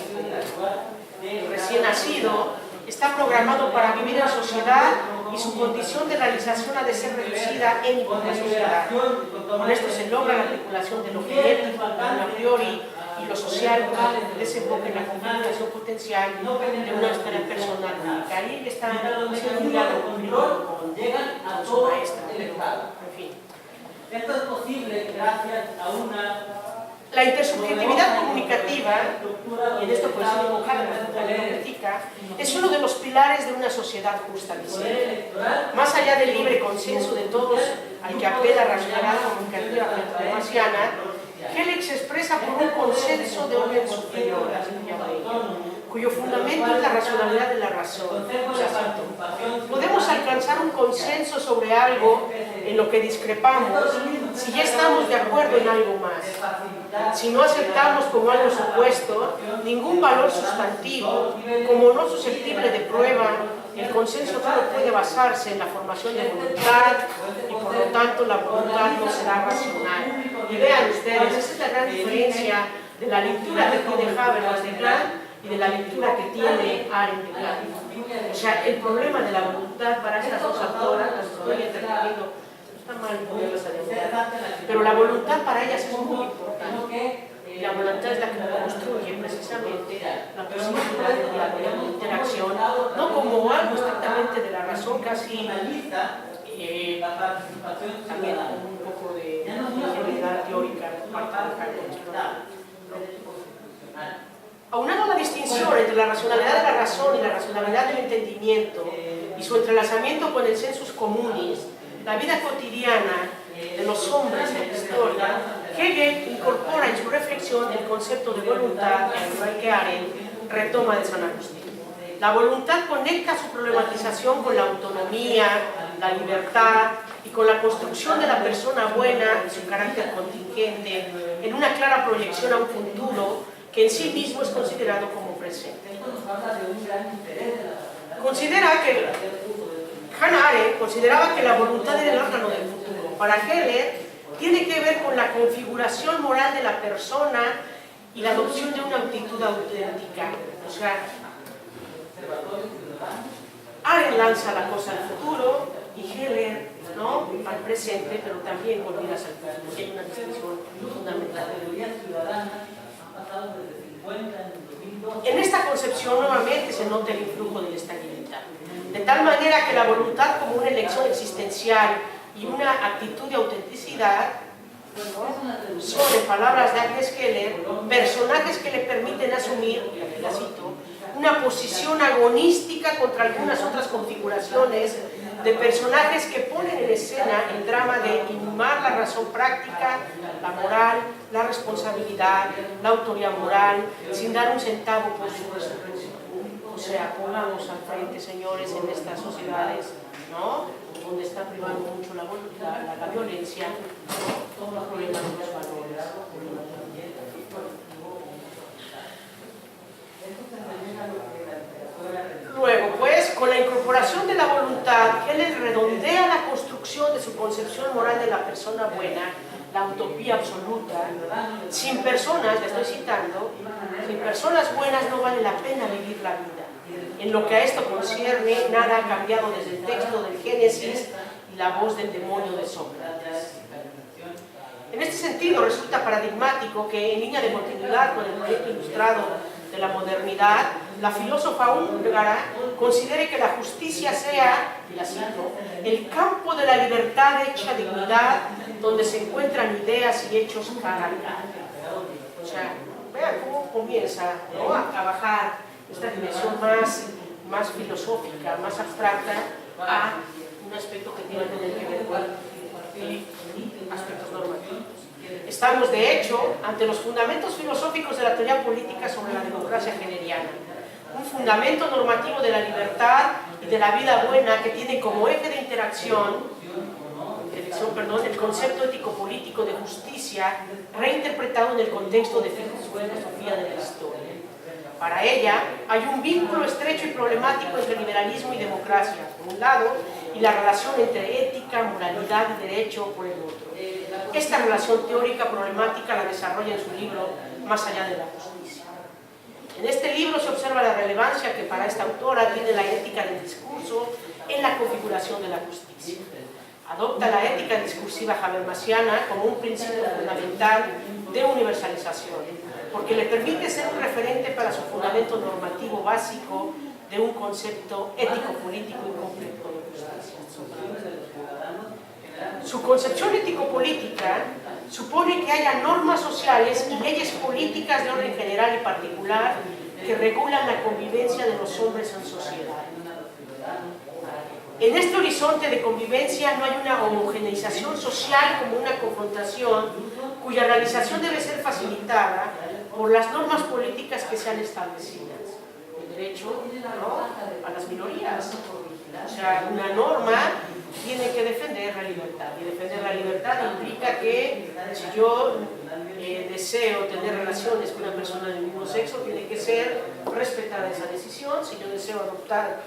el recién nacido, está programado para vivir en sociedad y su condición de realización ha de ser reducida en la sociedad. Con esto se logra la articulación de lo genético, a priori, y lo social, como desemboca en la configuración potencial de una esfera personal única. Ahí está haciendo un diálogo con su maestra. En fin. Esto es posible gracias a una... La intersubjetividad comunicativa, y en esto coincide con Habermas, la critica, es uno de los pilares de una sociedad justa, dice. Más allá del libre consenso de todos al que apela la racionalidad comunicativa marciana, Hegel se expresa por un consenso de orden superior, cuyo fundamento es la racionalidad de la razón. Podemos alcanzar un consenso sobre algo en lo que discrepamos si ya estamos de acuerdo en algo más. Si no aceptamos como algo supuesto ningún valor sustantivo, como no susceptible de prueba, el consenso solo puede basarse en la formación de voluntad y por lo tanto la voluntad no será racional. Y vean ustedes, esa es la gran diferencia de la lectura que tiene Habermas de Kant y de la lectura que tiene Arendt de Kant. O sea, el problema de la voluntad para estas dos autoras, las estoy entendiendo, está mal ponerlas a dialogar, pero la voluntad para ellas es muy importante. Y la voluntad es la que construye precisamente la posibilidad de diálogo, de interacción, no como algo estrictamente de la razón, casi también un poco de ingenuidad teórica por parte de Kant. Aunando la distinción entre la racionalidad de la razón y la racionalidad del entendimiento y su entrelazamiento con el sensus communis, la vida cotidiana de los hombres en la historia, Hegel incorpora en su reflexión el concepto de voluntad, al igual que Arendt retoma de San Agustín. La voluntad conecta su problematización con la autonomía, la libertad y con la construcción de la persona buena y su carácter contingente en una clara proyección a un futuro que en sí mismo es considerado como presente. Hannah Arendt consideraba que la voluntad era el órgano del futuro. Para Hegel, tiene que ver con la configuración moral de la persona y la adopción de una actitud auténtica. O sea, Arendt lanza la cosa al futuro y Hegel, ¿no?, al presente, pero también con miras al futuro. Hay una distinción fundamental. En esta concepción nuevamente se nota el influjo del estabilidad, de tal manera que la voluntad como una elección existencial y una actitud de autenticidad, ¿no?, son, en palabras de Agnes Keller, personajes que le permiten asumir, y aquí la cito, una posición agonística contra algunas otras configuraciones de personajes que ponen en escena el drama de inhumar la razón práctica, la moral, la responsabilidad, la autoría moral, sin dar un centavo por su resurrección. O sea, pongamos al frente, señores, en estas sociedades, ¿no?, donde está privando mucho la violencia, ¿no?, todos los problemas de los valores. Luego, pues, con la incorporación de la voluntad, Hegel redondea la construcción de su concepción moral de la persona buena, la utopía absoluta. Sin personas, le estoy citando, sin personas buenas no vale la pena vivir la vida. En lo que a esto concierne, nada ha cambiado desde el texto del Génesis y la voz del demonio de Sócrates. En este sentido, resulta paradigmático que, en línea de continuidad con el proyecto ilustrado de la modernidad, la filósofa húngara considere que la justicia sea, y la cito, el campo de la libertad hecha dignidad, donde se encuentran ideas y hechos cara a cara. O sea, vean cómo comienza, ¿no?, a bajar esta dimensión más filosófica, más abstracta, a un aspecto que tiene que ver con aspectos normativos. Estamos, de hecho, ante los fundamentos filosóficos de la teoría política sobre la democracia hegeliana. Un fundamento normativo de la libertad y de la vida buena que tiene como eje de el concepto ético-político de justicia reinterpretado en el contexto de filosofía de la historia. Para ella, hay un vínculo estrecho y problemático entre liberalismo y democracia, por un lado, y la relación entre ética, moralidad y derecho, por el otro. Esta relación teórica problemática la desarrolla en su libro Más allá de la justicia. En este libro se observa la relevancia que para esta autora tiene la ética del discurso en la configuración de la justicia. Adopta la ética discursiva habermasiana como un principio fundamental de universalización, porque le permite ser un referente para su fundamento normativo básico de un concepto ético-político y completo de justicia. Su concepción ético-política supone que haya normas sociales y leyes políticas de orden general y particular que regulan la convivencia de los hombres en sociedad. En este horizonte de convivencia no hay una homogeneización social como una confrontación cuya realización debe ser facilitada por las normas políticas que sean establecidas. El derecho, ¿no?, a las minorías. O sea, una norma tiene que defender la libertad, y defender la libertad implica que si yo deseo tener relaciones con una persona del mismo sexo, tiene que ser respetada esa decisión. Si yo deseo adoptar,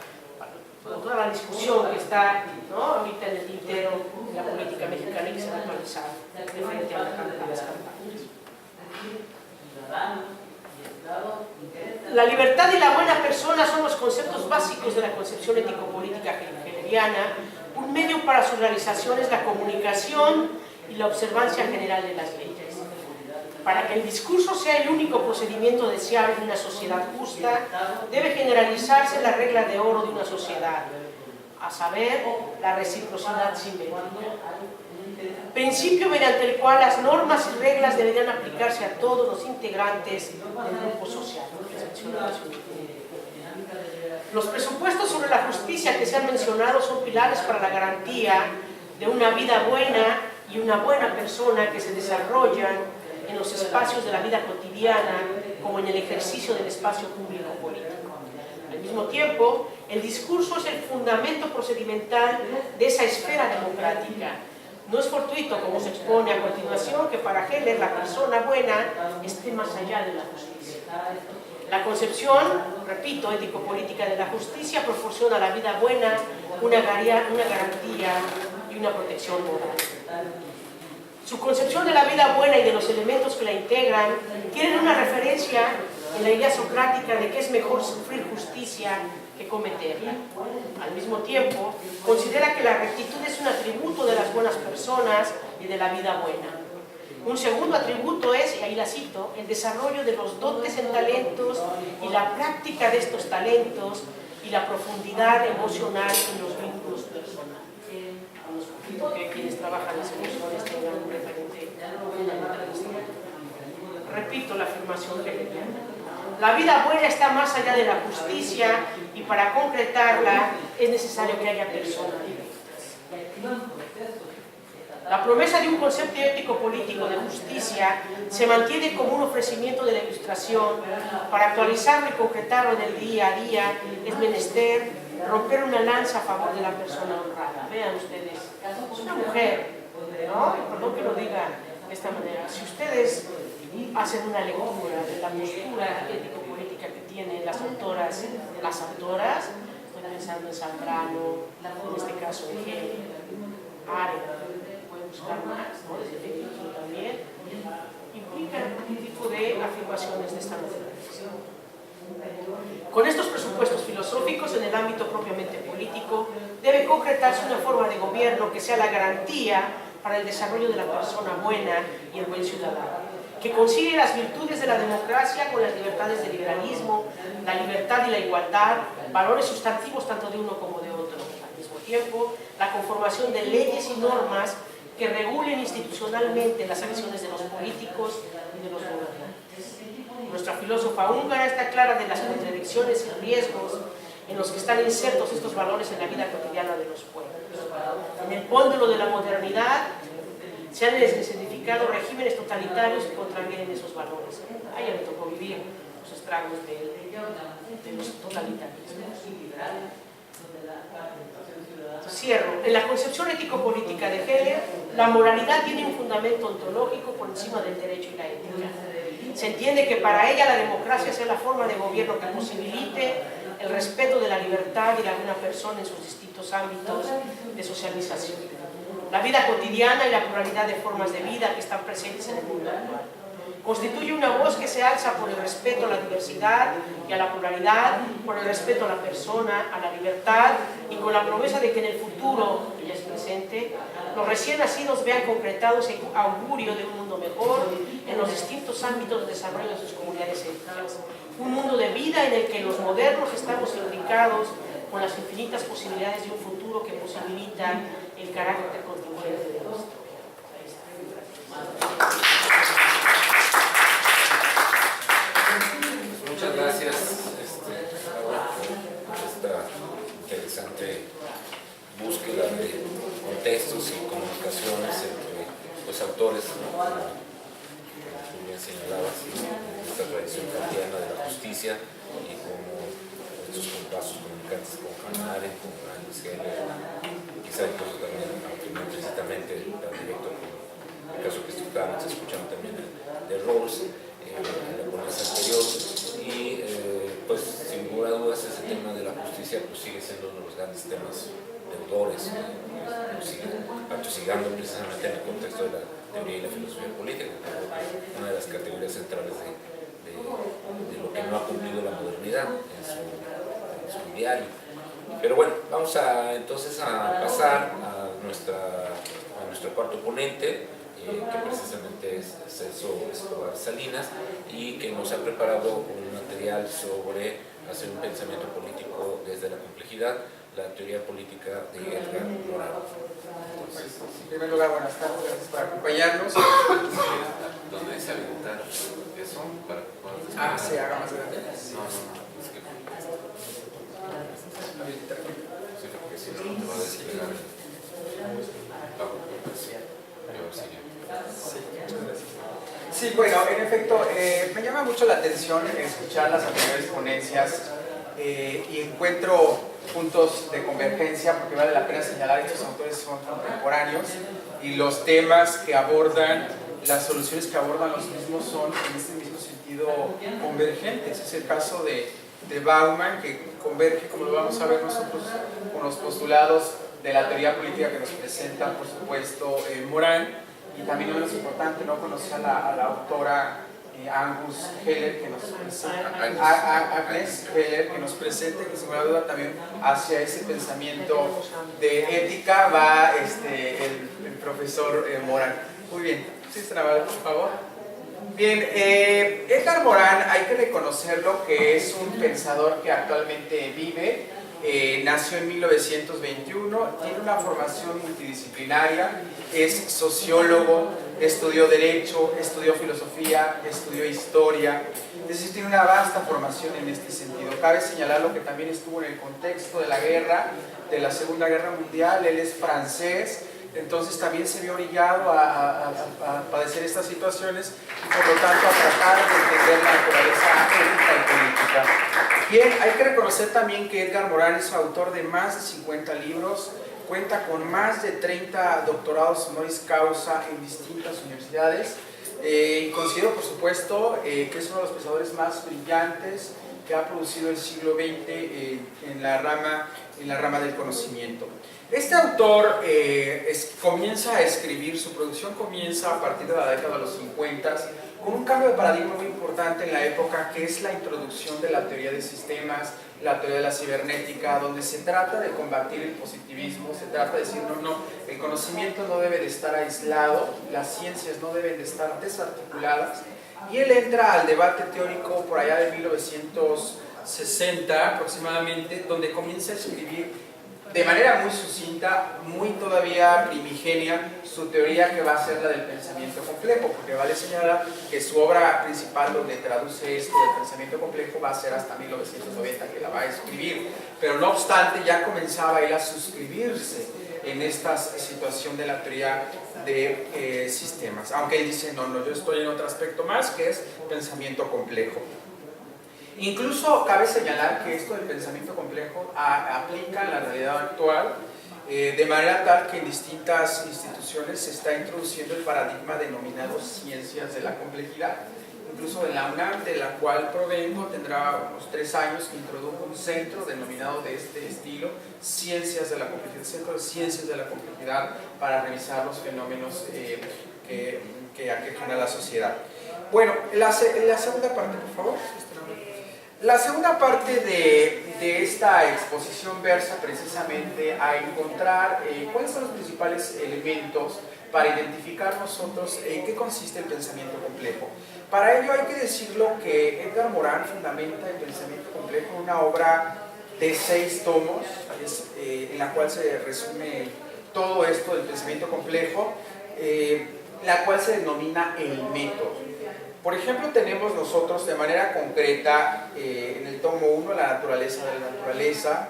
con toda la discusión que está, ¿no?, ahorita en el tintero de la política mexicana y que se va a actualizar de frente a las campañas. La libertad y la buena persona son los conceptos básicos de la concepción ético-política hegeliana. Un medio para su realización es la comunicación y la observancia general de las leyes. Para que el discurso sea el único procedimiento deseable en una sociedad justa, debe generalizarse la regla de oro de una sociedad, a saber, la reciprocidad simétrica. Principio mediante el cual las normas y reglas deberían aplicarse a todos los integrantes del grupo social. Los presupuestos sobre la justicia que se han mencionado son pilares para la garantía de una vida buena y una buena persona que se desarrollan en los espacios de la vida cotidiana como en el ejercicio del espacio público político. Al mismo tiempo, el discurso es el fundamento procedimental de esa esfera democrática. No es fortuito, como se expone a continuación, que para Heller la persona buena esté más allá de la justicia. La concepción, repito, ético-política de la justicia proporciona a la vida buena una garantía y una protección moral. Su concepción de la vida buena y de los elementos que la integran tienen una referencia en la idea socrática de que es mejor sufrir justicia que cometerla. Al mismo tiempo, considera que la rectitud es un atributo de las buenas personas y de la vida buena. Un segundo atributo es, y ahí la cito, el desarrollo de los dotes en talentos y la práctica de estos talentos y la profundidad emocional en los vínculos personales. Que quienes trabajan las emociones tengan un referente fundamentalista. Repito la afirmación hegeliana. La vida buena está más allá de la justicia y para concretarla es necesario que haya personas directas. La promesa de un concepto ético-político de justicia se mantiene como un ofrecimiento de la Ilustración. Para actualizarlo y concretarlo en el día a día es menester romper una lanza a favor de la persona honrada. Vean ustedes, es una mujer, ¿no? Y perdón que lo diga de esta manera. Si ustedes hacen una lectura de la postura ético-política que tienen las autoras, estoy pensando en Zambrano, en este caso en Hegel, Arendt, pueden buscar más, ¿no?, desde Foucault también, implican un tipo de afirmaciones de esta naturaleza. Con estos presupuestos filosóficos en el ámbito propiamente político, debe concretarse una forma de gobierno que sea la garantía para el desarrollo de la persona buena y el buen ciudadano, que concilie las virtudes de la democracia con las libertades del liberalismo, la libertad y la igualdad, valores sustantivos tanto de uno como de otro. Al mismo tiempo, la conformación de leyes y normas que regulen institucionalmente las acciones de los políticos y de los gobernantes. Nuestra filósofa húngara está clara de las contradicciones y riesgos en los que están insertos estos valores en la vida cotidiana de los pueblos. En el póndulo de la modernidad se han escenificado regímenes totalitarios que contravienen esos valores. A ella le tocó vivir los estragos de los totalitarismos. Cierro. En la concepción ético-política de Heller, la moralidad tiene un fundamento ontológico por encima del derecho y la ética. Se entiende que para ella la democracia sea la forma de gobierno que posibilite el respeto de la libertad y la buena persona en sus distintos ámbitos de socialización. La vida cotidiana y la pluralidad de formas de vida que están presentes en el mundo actual. Constituye una voz que se alza por el respeto a la diversidad y a la pluralidad, por el respeto a la persona, a la libertad y con la promesa de que en el futuro, que ya es presente, los recién nacidos vean concretados el augurio de un mundo mejor en los distintos ámbitos de desarrollo de sus comunidades étnicas. Un mundo de vida en el que los modernos estamos imbricados con las infinitas posibilidades de un futuro que posibilita el carácter contingente de la historia. Muchas gracias, Laura, por esta interesante búsqueda de contextos y comunicaciones entre los autores, ¿no? Como tú bien señalabas, esta tradición kantiana de la justicia y como estos compasos comunicantes con Hannah Arendt, con Aldous Heller, quizá incluso también, aunque no precisamente tan directo como el caso que estábamos escuchando también de Rawls, en la ponencia anterior, y pues sin lugar a dudas ese tema de la justicia pues sigue siendo uno de los grandes temas deudores, nos sigue atosigando precisamente en el contexto de la teoría y la filosofía política, que creo que es una de las categorías centrales de lo que no ha cumplido la modernidad en su diario. Pero bueno, vamos entonces a pasar a nuestro cuarto ponente, que precisamente es Celso Escobar Salinas, y que nos ha preparado un material sobre hacer un pensamiento político desde la complejidad, la teoría política de Edgar Morin. Entonces, en primer lugar, buenas tardes, gracias por acompañarnos. ¿Dónde se habilitar eso para que puedas ¿Se haga más grande? No, es que sí, porque si no te va a desplegar el PowerPoint. Sí, bueno, en efecto, me llama mucho la atención escuchar las anteriores ponencias y encuentro puntos de convergencia, porque vale la pena señalar que estos autores son contemporáneos y los temas que abordan, las soluciones que abordan los mismos son en este mismo sentido convergentes. Es el caso de Bauman, que converge, como lo vamos a ver nosotros, con los postulados de la teoría política que nos presenta, por supuesto, Morin. Y también no es importante no conocer a la autora Agnes Heller, que nos presenta, que sin duda también hacia ese pensamiento de ética va el profesor Morin. Muy bien, ¿sí está grabado, por favor? Bien, Edgar Morin hay que reconocerlo que es un pensador que actualmente vive. Nació en 1921, tiene una formación multidisciplinaria, es sociólogo, estudió Derecho, estudió Filosofía, estudió Historia, es decir, tiene una vasta formación en este sentido. Cabe señalarlo que también estuvo en el contexto de la guerra, de la Segunda Guerra Mundial, él es francés, entonces también se vio orillado a padecer estas situaciones y por lo tanto a tratar de entender la naturaleza ética y política. Bien, hay que reconocer también que Edgar Morin es autor de más de 50 libros, cuenta con más de 30 doctorados honoris causa en distintas universidades y considero por supuesto que es uno de los pensadores más brillantes que ha producido el siglo XX en la rama del conocimiento. Este autor comienza a escribir, su producción comienza a partir de la década de los 50 con un cambio de paradigma muy importante en la época, que es la introducción de la teoría de sistemas, la teoría de la cibernética, donde se trata de combatir el positivismo, se trata de decir, no, el conocimiento no debe de estar aislado, las ciencias no deben de estar desarticuladas, y él entra al debate teórico por allá de 1960 aproximadamente, donde comienza a escribir de manera muy sucinta, muy todavía primigenia, su teoría que va a ser la del pensamiento complejo, porque vale señalar que su obra principal donde traduce esto del pensamiento complejo va a ser hasta 1990 que la va a escribir, pero no obstante ya comenzaba él a suscribirse en esta situación de la teoría de sistemas, aunque él dice, no, yo estoy en otro aspecto más que es pensamiento complejo. Incluso cabe señalar que esto del pensamiento complejo aplica en la realidad actual de manera tal que en distintas instituciones se está introduciendo el paradigma denominado ciencias de la complejidad. Incluso en la UNAM, de la cual provengo, tendrá unos 3 años que introdujo un centro denominado de este estilo, Ciencias de la Complejidad, Centro de Ciencias de la Complejidad, para revisar los fenómenos que aquejan a la sociedad. Bueno, la segunda parte, por favor. La segunda parte de esta exposición versa precisamente a encontrar cuáles son los principales elementos para identificar nosotros en qué consiste el pensamiento complejo. Para ello hay que decirlo que Edgar Morin fundamenta el pensamiento complejo en una obra de 6 tomos, en la cual se resume todo esto del pensamiento complejo, la cual se denomina el método. Por ejemplo, tenemos nosotros de manera concreta en el tomo 1 la naturaleza de la naturaleza,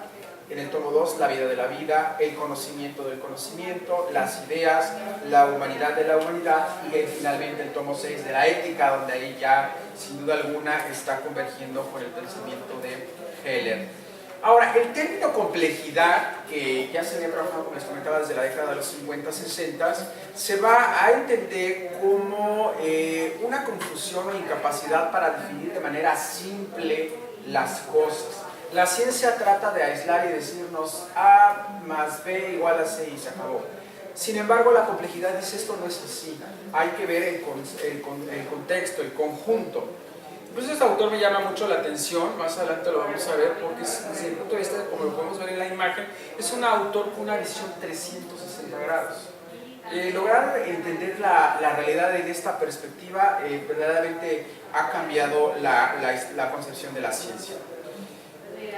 en el tomo 2 la vida de la vida, el conocimiento del conocimiento, las ideas, la humanidad de la humanidad y finalmente el tomo 6 de la ética, donde ahí ya sin duda alguna está convergiendo con el pensamiento de Heller. Ahora, el término complejidad, que ya se había trabajado, como les comentaba, desde la década de los 50-60, se va a entender como una confusión o incapacidad para definir de manera simple las cosas. La ciencia trata de aislar y decirnos A más B igual a C y se acabó. Sin embargo, la complejidad dice esto no es así. Hay que ver el contexto, el conjunto. Pues este autor me llama mucho la atención, más adelante lo vamos a ver, porque desde el punto de vista, como lo podemos ver en la imagen, es un autor con una visión 360 grados. Lograr entender la realidad desde esta perspectiva verdaderamente ha cambiado la concepción de la ciencia.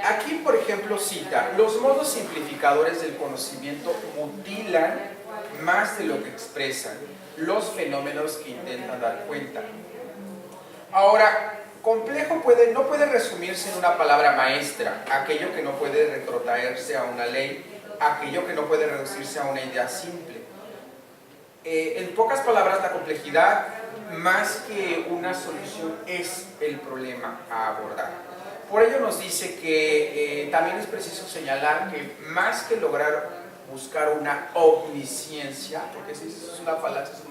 Aquí, por ejemplo, cita: los modos simplificadores del conocimiento mutilan más de lo que expresan los fenómenos que intentan dar cuenta. Ahora, complejo no puede resumirse en una palabra maestra, aquello que no puede retrotraerse a una ley, aquello que no puede reducirse a una idea simple. En pocas palabras, la complejidad, más que una solución, es el problema a abordar. Por ello nos dice que también es preciso señalar que más que lograr buscar una omnisciencia, porque si eso es una falacia, eso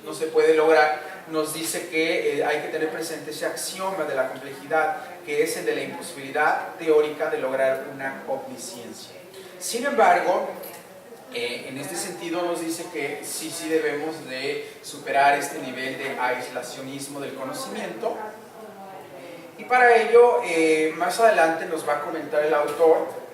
no se puede lograr, nos dice que hay que tener presente ese axioma de la complejidad, que es el de la imposibilidad teórica de lograr una omnisciencia. Sin embargo, en este sentido nos dice que sí debemos de superar este nivel de aislacionismo del conocimiento, y para ello más adelante nos va a comentar el autor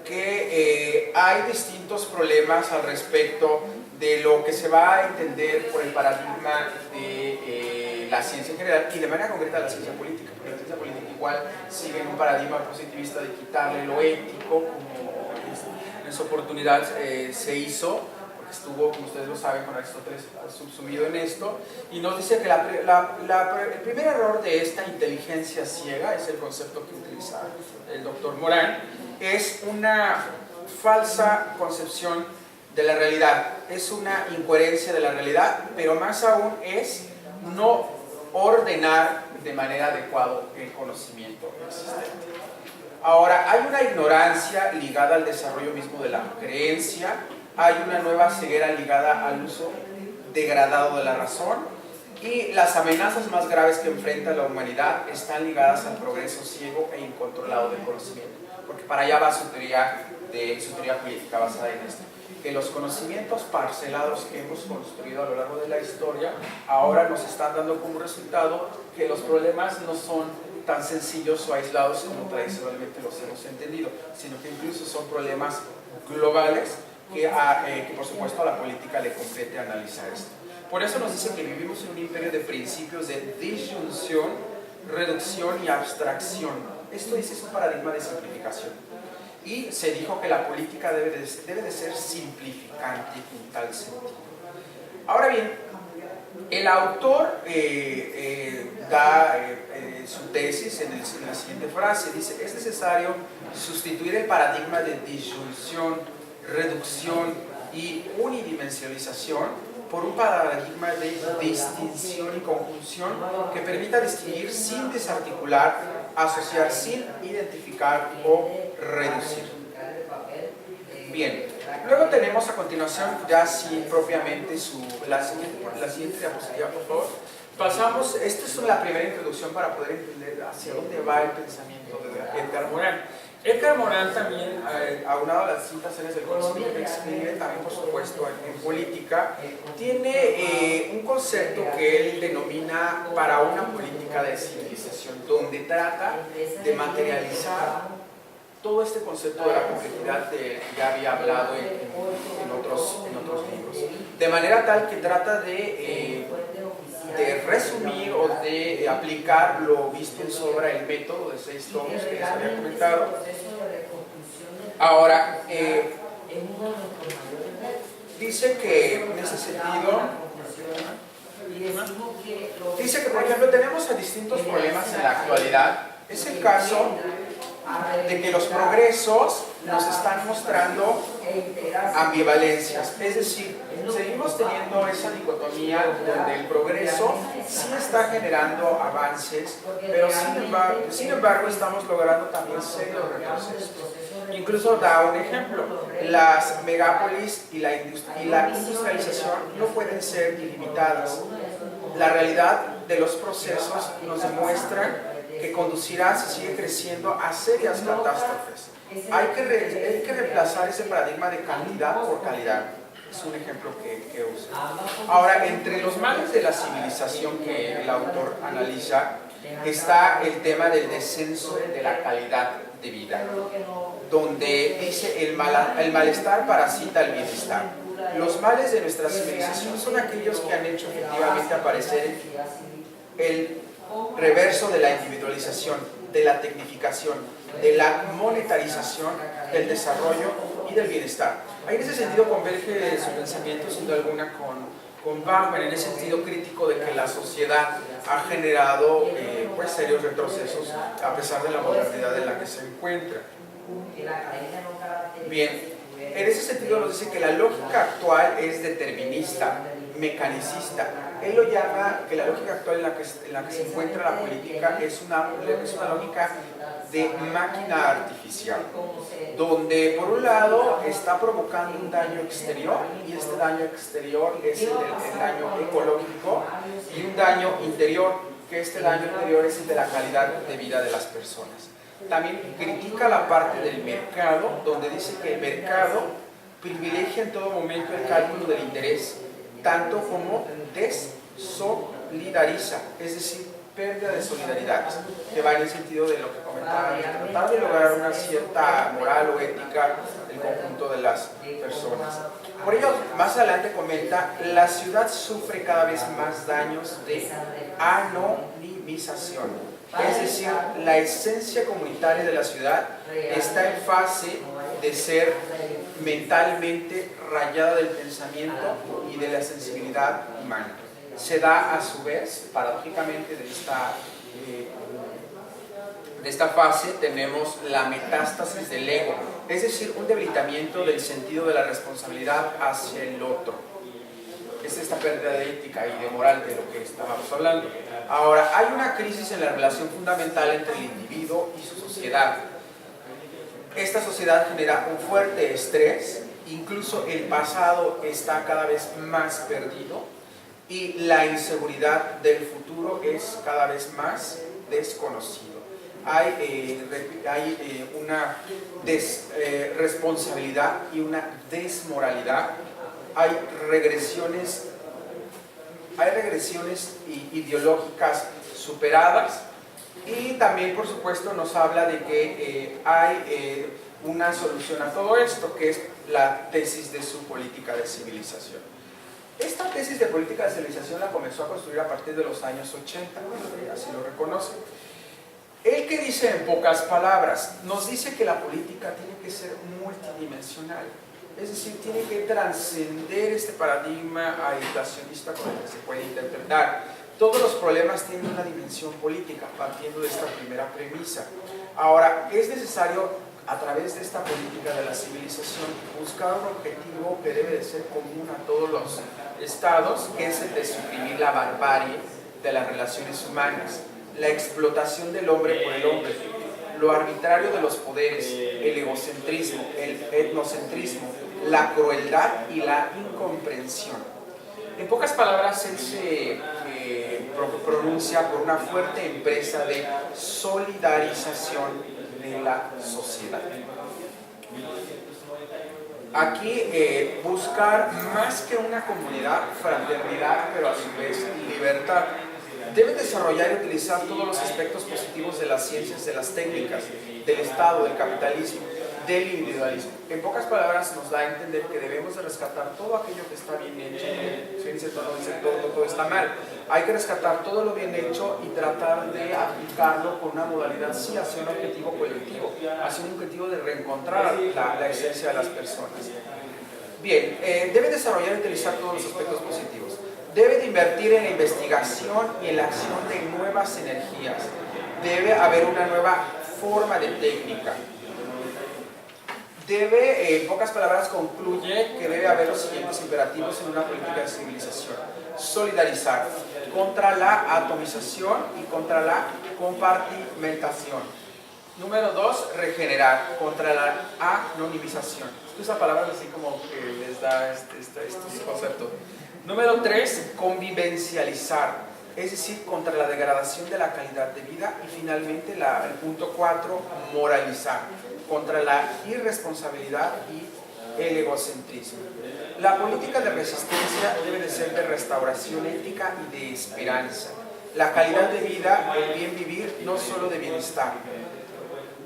que hay distintos problemas al respecto de lo que se va a entender por el paradigma de la ciencia en general y de manera concreta la ciencia política, porque la ciencia política igual sigue en un paradigma positivista de quitarle lo ético, como en esa oportunidad se hizo, porque estuvo, como ustedes lo saben, con Aristóteles subsumido en esto, y nos dice que el primer error de esta inteligencia ciega, es el concepto que utiliza el doctor Morin, es una falsa concepción de la realidad, es una incoherencia de la realidad, pero más aún es no ordenar de manera adecuada el conocimiento existente. Ahora, hay una ignorancia ligada al desarrollo mismo de la creencia, hay una nueva ceguera ligada al uso degradado de la razón, y las amenazas más graves que enfrenta la humanidad están ligadas al progreso ciego e incontrolado del conocimiento, porque para allá va su teoría política basada en esto, que los conocimientos parcelados que hemos construido a lo largo de la historia ahora nos están dando como resultado que los problemas no son tan sencillos o aislados como tradicionalmente los hemos entendido, sino que incluso son problemas globales que por supuesto a la política le compete analizar esto. Por eso nos dice que vivimos en un imperio de principios de disyunción, reducción y abstracción. Esto es un paradigma de simplificación. Y se dijo que la política debe de ser simplificante en tal sentido. Ahora bien, el autor da su tesis en la siguiente frase. Dice: es necesario sustituir el paradigma de disyunción, reducción y unidimensionalización por un paradigma de distinción y conjunción que permita distinguir sin desarticular, asociar sin identificar o reducir. Bien, luego tenemos a continuación ya sí propiamente la siguiente diapositiva, por favor. Pasamos, esta es la primera introducción para poder entender hacia dónde va el pensamiento de Edgar Morin. Edgar Morin también, aunado a las distintas áreas del conocimiento que escribe, también por supuesto en política, tiene un concepto que él denomina para una política de civilización, donde trata de materializar todo este concepto de la complejidad que ya había hablado en otros libros. De manera tal que trata de resumir o de aplicar lo visto en su obra El método de 6 tomos que les había comentado. Ahora, dice que en ese sentido, dice que por ejemplo tenemos a distintos problemas en la actualidad. Es el caso de que los progresos nos están mostrando ambivalencias, es decir, seguimos teniendo esa dicotomía donde el progreso sí está generando avances, pero sin embargo estamos logrando también serios retrocesos. Incluso da un ejemplo, las megápolis y la industrialización no pueden ser ilimitadas. La realidad de los procesos nos demuestra que conducirá, si sigue creciendo, a serias catástrofes. Hay que reemplazar ese paradigma de cantidad por calidad. Es un ejemplo que usa. Ahora, entre los males de la civilización que el autor analiza, está el tema del descenso de la calidad de vida, donde dice el malestar parasita el bienestar. Los males de nuestra civilización son aquellos que han hecho efectivamente aparecer el reverso de la individualización, de la tecnificación, de la monetarización, del desarrollo y del bienestar. Ahí en ese sentido converge su pensamiento sin duda alguna con Bauman, en ese sentido crítico de que la sociedad ha generado pues serios retrocesos a pesar de la modernidad en la que se encuentra. Bien, en ese sentido nos dice que la lógica actual es determinista, mecanicista. Él lo llama que la lógica actual en la que se encuentra la política es una lógica de máquina artificial, donde por un lado está provocando un daño exterior, y este daño exterior es el daño ecológico, y un daño interior, que este daño interior es el de la calidad de vida de las personas. También critica la parte del mercado, donde dice que el mercado privilegia en todo momento el cálculo del interés, tanto como desolidariza, es decir, pérdida de solidaridad, que va en el sentido de lo que comentaba, de tratar de lograr una cierta moral o ética del conjunto de las personas. Por ello, más adelante comenta, la ciudad sufre cada vez más daños de anonimización, es decir, la esencia comunitaria de la ciudad está en fase de ser mentalmente rayada del pensamiento y de la sensibilidad humana. Se da a su vez, paradójicamente, de esta fase tenemos la metástasis del ego, es decir, un debilitamiento del sentido de la responsabilidad hacia el otro. Es esta pérdida de ética y de moral de lo que estábamos hablando. Ahora, hay una crisis en la relación fundamental entre el individuo y su sociedad. Esta sociedad genera un fuerte estrés, incluso el pasado está cada vez más perdido, y la inseguridad del futuro es cada vez más desconocido. Hay una desresponsabilidad y una desmoralidad. Hay regresiones ideológicas superadas, y también por supuesto nos habla de que hay una solución a todo esto, que es la tesis de su política de civilización. Esta tesis de política de civilización la comenzó a construir a partir de los años 80, así lo reconoce. Él, que dice en pocas palabras, nos dice que la política tiene que ser multidimensional, es decir, tiene que trascender este paradigma aislacionista con el que se puede interpretar. Todos los problemas tienen una dimensión política, partiendo de esta primera premisa. Ahora, es necesario, a través de esta política de la civilización, buscar un objetivo que debe de ser común a todos los estados, que es el de suprimir la barbarie de las relaciones humanas, la explotación del hombre por el hombre, lo arbitrario de los poderes, el egocentrismo, el etnocentrismo, la crueldad y la incomprensión. En pocas palabras, él se pronuncia por una fuerte empresa de solidarización de la sociedad. Aquí buscar más que una comunidad, fraternidad, pero a su vez libertad. Debe desarrollar y utilizar todos los aspectos positivos de las ciencias, de las técnicas, del Estado, del capitalismo, del individualismo. En pocas palabras nos da a entender que debemos de rescatar todo aquello que está bien hecho. Si dice todo está mal. Hay que rescatar todo lo bien hecho y tratar de aplicarlo con una modalidad sí hacia un objetivo colectivo, hacia un objetivo de reencontrar la esencia de las personas. Bien, debe desarrollar y utilizar todos los aspectos positivos. Debe de invertir en la investigación y en la acción de nuevas energías. Debe haber una nueva forma de técnica. Debe, en pocas palabras, concluye que debe haber los siguientes imperativos en una política de civilización. Solidarizar contra la atomización y contra la compartimentación. Número 2, regenerar contra la anonimización. Esa palabra así como que les da estos conceptos. Número 3, convivencializar, es decir, contra la degradación de la calidad de vida. Y finalmente el punto 4, moralizar, contra la irresponsabilidad y el egocentrismo. La política de resistencia debe de ser de restauración ética y de esperanza. La calidad de vida, el bien vivir, no solo de bienestar.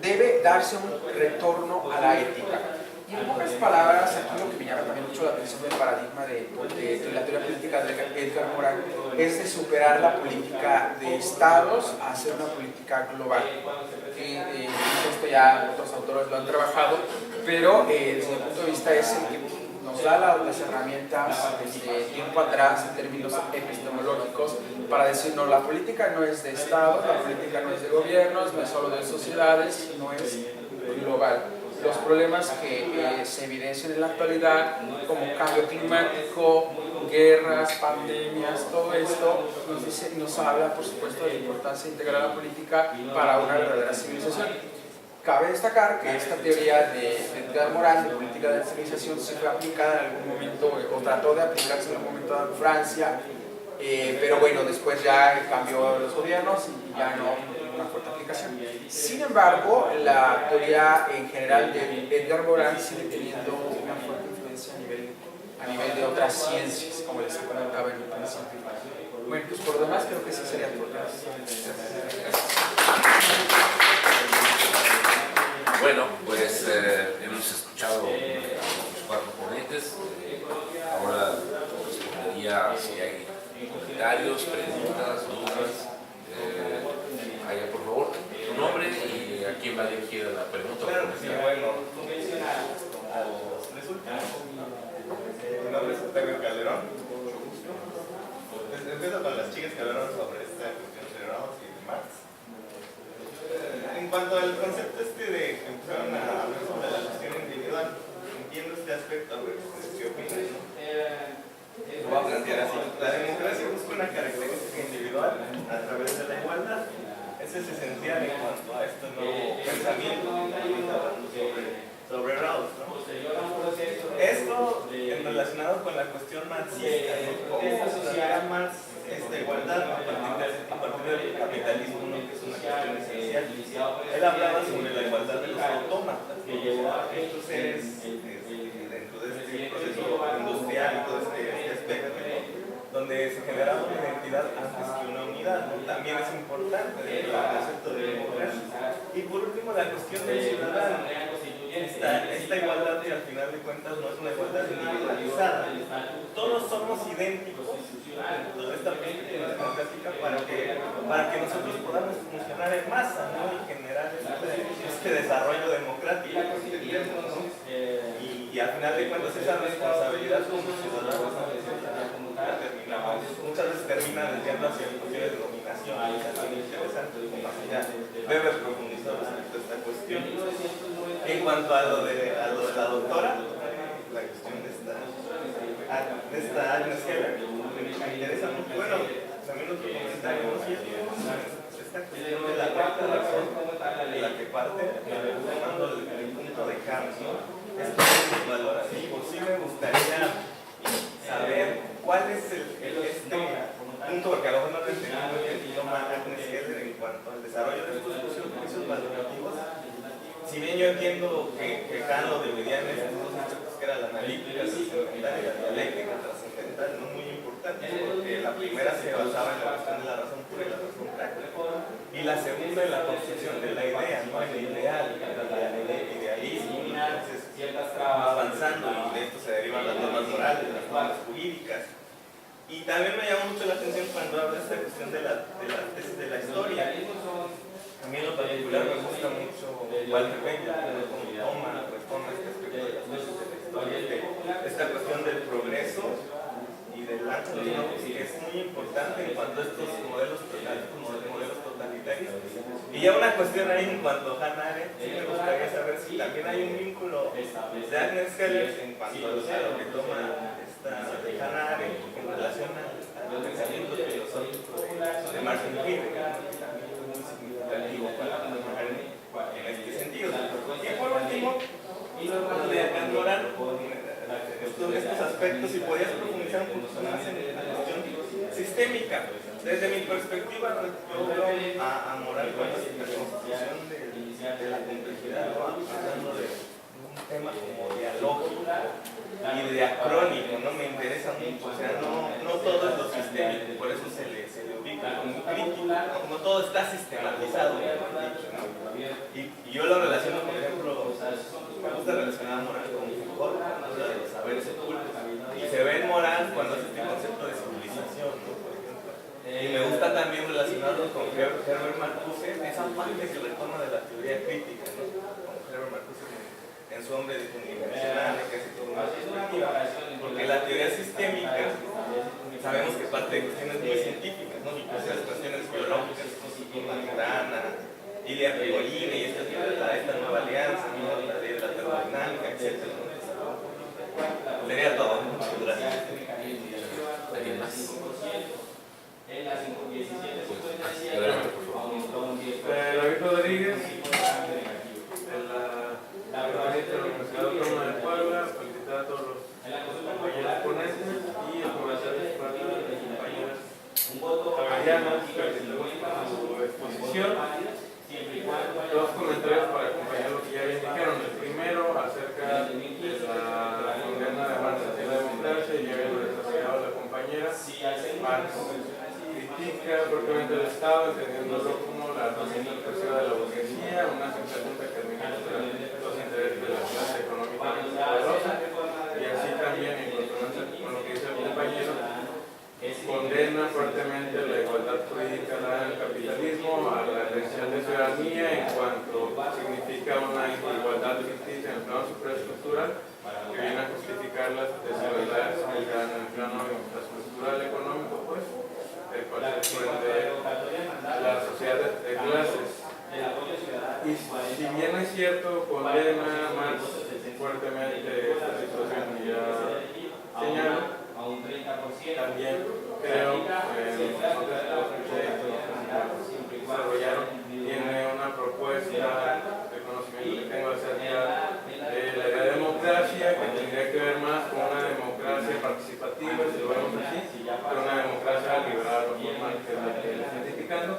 Debe darse un retorno a la ética. Y en pocas palabras, aquí lo que me llama también mucho la atención del paradigma de la teoría política de Edgar Morin es de superar la política de estados a hacer una política global. Esto ya otros autores lo han trabajado, pero desde mi punto de vista es el que nos da las herramientas desde tiempo atrás en términos epistemológicos para decir, no, la política no es de estados, la política no es de gobiernos, no es solo de sociedades, sino es global. Los problemas que se evidencian en la actualidad, como cambio climático, guerras, pandemias, todo esto nos habla, por supuesto, de la importancia de integrar la política para una verdadera civilización. Cabe destacar que esta teoría de Edgar Morin, de política de civilización, se fue aplicada en algún momento, o trató de aplicarse en algún momento en Francia, pero bueno, después ya cambió los gobiernos y ya no una fuerte aplicación. Sin embargo, la teoría en general de Edgar Morin sigue teniendo una fuerte influencia a nivel de otras ciencias, como les comentaba en un principio. Bueno, pues por lo demás creo que sí sería todo. Bueno, pues hemos escuchado a los 4 ponentes. Ahora respondería si hay comentarios, preguntas, dudas. Allá, por favor, tu nombre y a quién va dirigida la pregunta. Claro, sí, bueno, a los 3 últimos. Mi nombre es Octavio Calderón, mucho gusto. Empiezo con las chicas que hablaron sobre esta cuestión de Rawls y de Marx. En cuanto al concepto de que empezaron a hablar sobre la cuestión individual, entiendo este aspecto, a ver, ¿qué opinan? Lo voy a plantear así. La democracia busca una característica individual a través de la igualdad. Eso es esencial en cuanto a este nuevo pensamiento sobre Rawls, ¿no? Esto relacionado con la cuestión marxista, ¿no? ¿Cómo usaría Marx esta igualdad a partir del capitalismo, ¿no? Que es una cuestión esencial? Él hablaba sobre la igualdad de los autómatas, ¿no? Estos seres dentro de este proceso industrial y todo este aspecto, ¿no? Donde se generaba una identidad antes que una unidad, ¿no? También es importante el concepto de democracia. Y por último, la cuestión del ciudadano. Esta igualdad que al final de cuentas no es una igualdad individualizada. Todos somos idénticos dentro de esta perspectiva democrática para que nosotros podamos funcionar en masa, ¿no? Y generar este desarrollo democrático, ¿no? Y al final de cuentas esa responsabilidad como ciudadanos muchas veces termina desviando hacia el proceso de dominación. Y es algo interesante, como ya Weber profundizó respecto a esta cuestión. En cuanto a lo de la doctora, la cuestión de esta Agnes Heller, me interesa mucho. Bueno, también otro comentario, ¿no? Esta cuestión de la cuarta razón de la que parte, tomando el punto de Kant, ¿no? Estos son valorativos. Sí me gustaría saber cuál es este punto, porque a lo mejor no lo entendí muy bien, que toma Agnes Heller en cuanto al desarrollo de estos juicios valorativos si bien yo entiendo que Kant lo dividía en estos dos aspectos, que era la analítica trascendental y la dialéctica trascendental, no muy importante, porque la primera se basaba en la cuestión de la razón pura y la razón práctica, y la segunda en la construcción de la idea, no en el ideal, el idealismo. Entonces va avanzando y de esto se derivan las normas morales, las normas jurídicas. Y también me llama mucho la atención cuando habla de esta cuestión de la historia. A mí en lo particular me gusta mucho Walter Benjamin, como retoma este aspecto de las leyes de la historia, esta cuestión del progreso y del ángulo, ¿no? Que es muy importante en cuanto a estos modelos totalitarios. Y ya una cuestión ahí en cuanto a Hannah Arendt, sí me gustaría saber si también hay un vínculo de Agnes Heller en cuanto a lo que toma esta Hannah Arendt en relación al pensamiento filosófico de Martin Heidegger, que también es muy significativo para la mujer en este sentido. Y por último, lo de Kant Moran, estos aspectos, si podías profundizar un poquito más en la cuestión sistémica. Desde mi perspectiva, yo veo a Moral con la constitución de la complejidad, ¿no? Hablando de un tema como dialógico y diacrónico, ¿no? Me interesa mucho, o sea, no todo es lo sistémico, por eso se le ubica como crítico, no todo está sistematizado, ¿no? Y yo lo relaciono, por ejemplo, me gusta relacionar a Moral con Foucault, cuando habla de los saberes ocultos, y se ve en Moral cuando hace este concepto de civilización, ¿no? Y me gusta también relacionarlo con Herbert Marcuse, esa parte que retoma de la teoría crítica, ¿no? Con Herbert Marcuse en su Hombre Unidimensional, que hace todo una perspectiva. Porque la teoría sistémica, sabemos que parte de cuestiones muy científicas, ¿no? Incluso las cuestiones biológicas, como la membrana, Ilia Prigogine y esta nueva alianza, ¿no? La ley de la termodinámica, etc. Sería todo. Muchas gracias. ¿Alguien más? Adelante, por favor. David Rodríguez, de la Universidad Autónoma de Puebla, felicitar a todos los compañeros ponentes y el comercial para las compañeras javerianas que felicitamos por su exposición. Dos comentarios para acompañar lo que ya bien dijeron. El primero, acerca de la condena de Marx hacia la democracia, y ya bien lo desarrollado la compañera. Marx critica propiamente el Estado, entendiéndolo como la herramienta expresiva de la burguesía, una simple que administra los intereses de la clase económicamente poderosa, y así también, en consonancia con lo que dice el compañero, condena fuertemente la igualdad jurídica del capitalismo, a la elección de ciudadanía en cuanto significa una igualdad ficticia en el plano superestructural, que viene a justificar las desigualdades que se dan en el plano infraestructural económico, pues, el cual se desprende la sociedad de clases. Y si bien es cierto, condena más fuertemente esta situación que ya señalo, también creo que desarrollaron, tiene una propuesta de conocimiento que tengo acerca de la idea de democracia, que tendría que ver más con una democracia participativa, si lo vemos así, pero una democracia liberal o formal, que es la que le está criticando,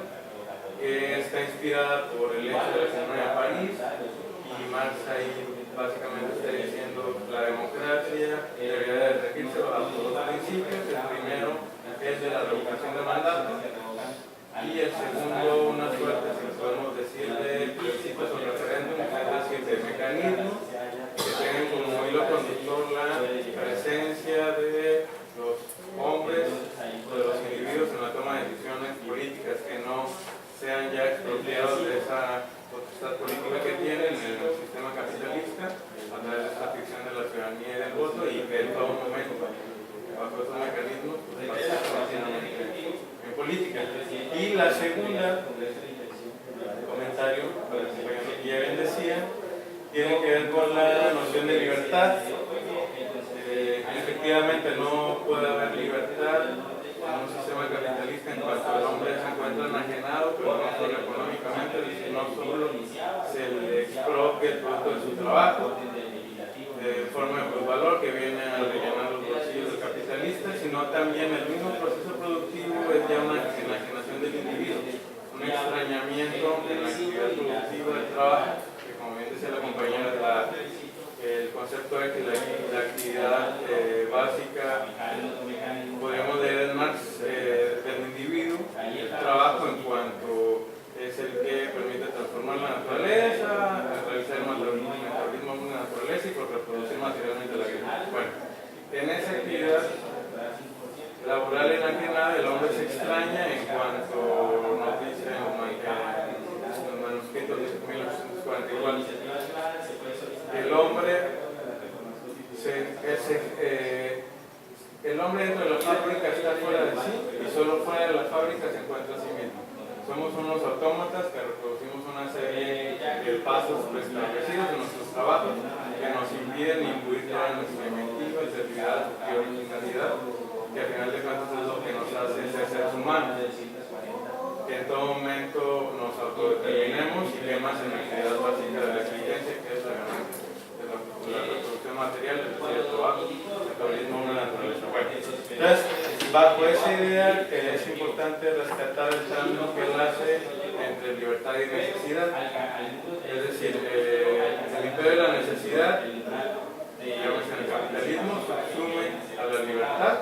que está inspirada por el hecho de la Comuna de París, y Marx ahí básicamente está diciendo la democracia debería de regirse bajo dos principios. El primero es de la revocación de mandato, y el segundo, una suerte, si podemos decir, de principios o referéndum, es decir, de mecanismos que tengan como hilo conductor la presencia de los hombres o de los individuos en la toma de decisiones políticas, que no sean ya expropiados de esa potestad política que tienen en el sistema capitalista a través de esta ficción de la ciudadanía y del voto, y que en todo momento, bajo estos mecanismos, participan en política. Y la segunda comentario, para el compañero que ya bien decía, tiene que ver con la noción de libertad. Efectivamente no puede haber libertad en un sistema capitalista en cuanto el hombre se encuentra enajenado, pero no solo económicamente, no solo se le expropia el producto de su trabajo de forma de valor que viene a rellenar los bolsillos del capitalista, sino también el mismo proceso productivo es ya una enajenación del individuo, un extrañamiento en la actividad productiva del trabajo, que como bien decía fue que la actividad básica, podríamos leer en Marx, del individuo, el trabajo en cuanto es el que permite transformar la naturaleza, realizar el metabolismo de la naturaleza y reproducir materialmente la vida. Bueno, en esa actividad laboral enajenada, el hombre se extraña en cuanto nos dice en los manuscritos de 1844. El hombre dentro de la fábrica está fuera de sí y solo fuera de la fábrica se encuentra a sí mismo. Somos unos autómatas que reproducimos una serie de pasos preestablecidos en nuestros trabajos que nos impiden imbuir toda nuestra inventiva, creatividad y originalidad, que al final de cuentas es lo que nos hace ser seres humanos. Que en todo momento nos autodeterminemos y que más en la actividad básica de la existencia, que es la reproducción material, es decir, el trabajo, el metabolismo de la naturaleza. Bueno, entonces, bajo esa idea es importante rescatar el término que él hace entre libertad y necesidad. Es decir, el imperio de la necesidad, digamos en el capitalismo, subsume a la libertad.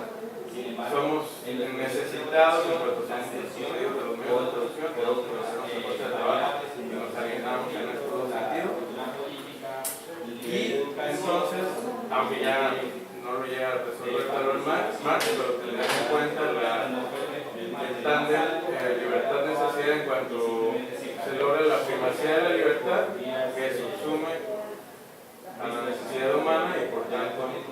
Somos necesitados en cuanto a los medios de los medios de producción, que hacemos nuestra fuerza de trabajo y nos alienamos en estos dos sentidos. Y entonces, aunque ya no lo llega a resolver Karl Marx, pero tener en cuenta el tándem libertad-necesidad en cuanto se logra la primacía de la libertad, que subsume a la necesidad humana y por tanto el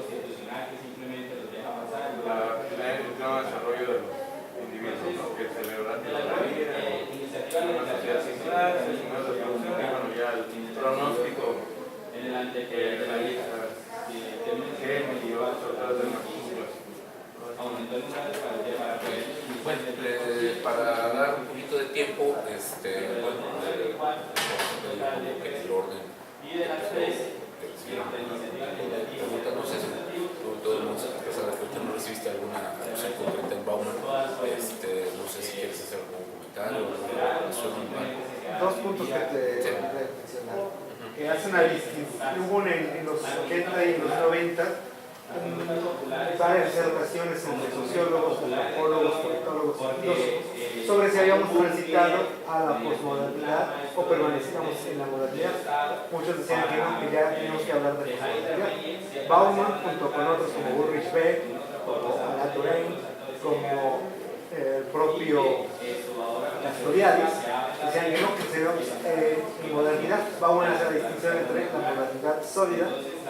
pleno desarrollo de los individuos, ¿no? Que celebra la vida, una sociedad sin clases, sin medios de producción y bueno, ya el pronóstico que realiza y otras demás. Bueno, para dar un poquito de tiempo, bueno, que el orden pregunta, no sé si todo el mundo, a pesar de que ahorita no recibiste alguna acción concreta en Bauman, no sé si quieres hacer algún comentario o alguna relación. Dos puntos que te voy a mencionar. Que hacen una distinción en los 80 y los 90, varias ocasiones entre sociólogos, antropólogos, politólogos, filósofos, sobre si habíamos transitado a la posmodernidad o permanecíamos en la modernidad. Muchos decían que no, que ya teníamos que hablar de posmodernidad. Bauman, junto con otros como Ulrich Beck, como Alain Touraine, como el propio Castoriadis, decían que no, que en modernidad Bauman hace la distinción entre la modernidad sólida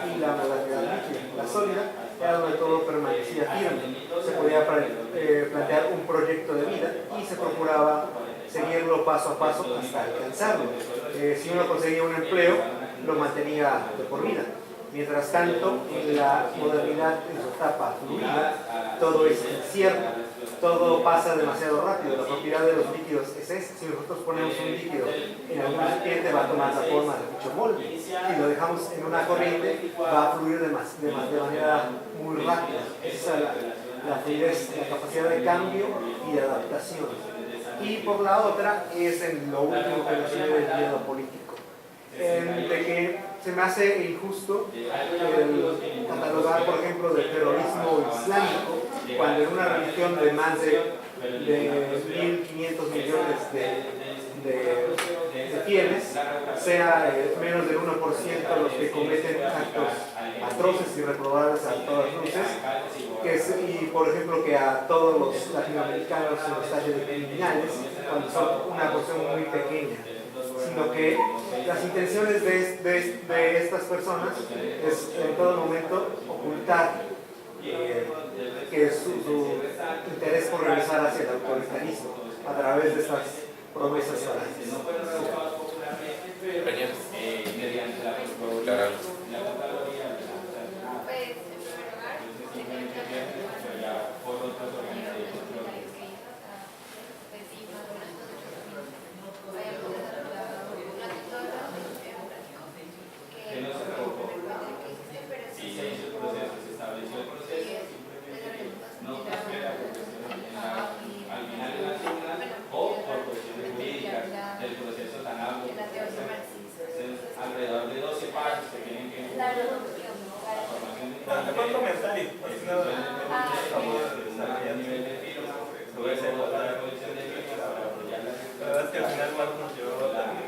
y la modernidad líquida. La sólida era donde todo permanecía firme, se podía plantear un proyecto de vida y se procuraba seguirlo paso a paso hasta alcanzarlo. Si uno conseguía un empleo, lo mantenía de por vida. Mientras tanto, en la modernidad, en su etapa fluida, todo es incierto, todo pasa demasiado rápido. La propiedad de los líquidos es esta. Si nosotros ponemos un líquido en algún recipiente, va a tomar la forma de dicho molde. Si lo dejamos en una corriente, va a fluir de manera muy rápida. Esa es la fluidez, la capacidad de cambio y de adaptación. Y por la otra, es en lo último que recibe el miedo político. De que se me hace injusto catalogar, por ejemplo, del terrorismo islámico, cuando en una religión de más de 1.500 millones de fieles, sea menos del 1% los que cometen actos atroces y reprobables a todas luces, y por ejemplo que a todos los latinoamericanos se los talle de criminales, cuando son una porción muy pequeña, sino que las intenciones de estas personas es en todo momento ocultar que su interés por regresar hacia el autoritarismo a través de estas promesas falaces. La reducción, Fue un comentario. Sobre esa igualdad. La verdad es que al final Marx nos llevó también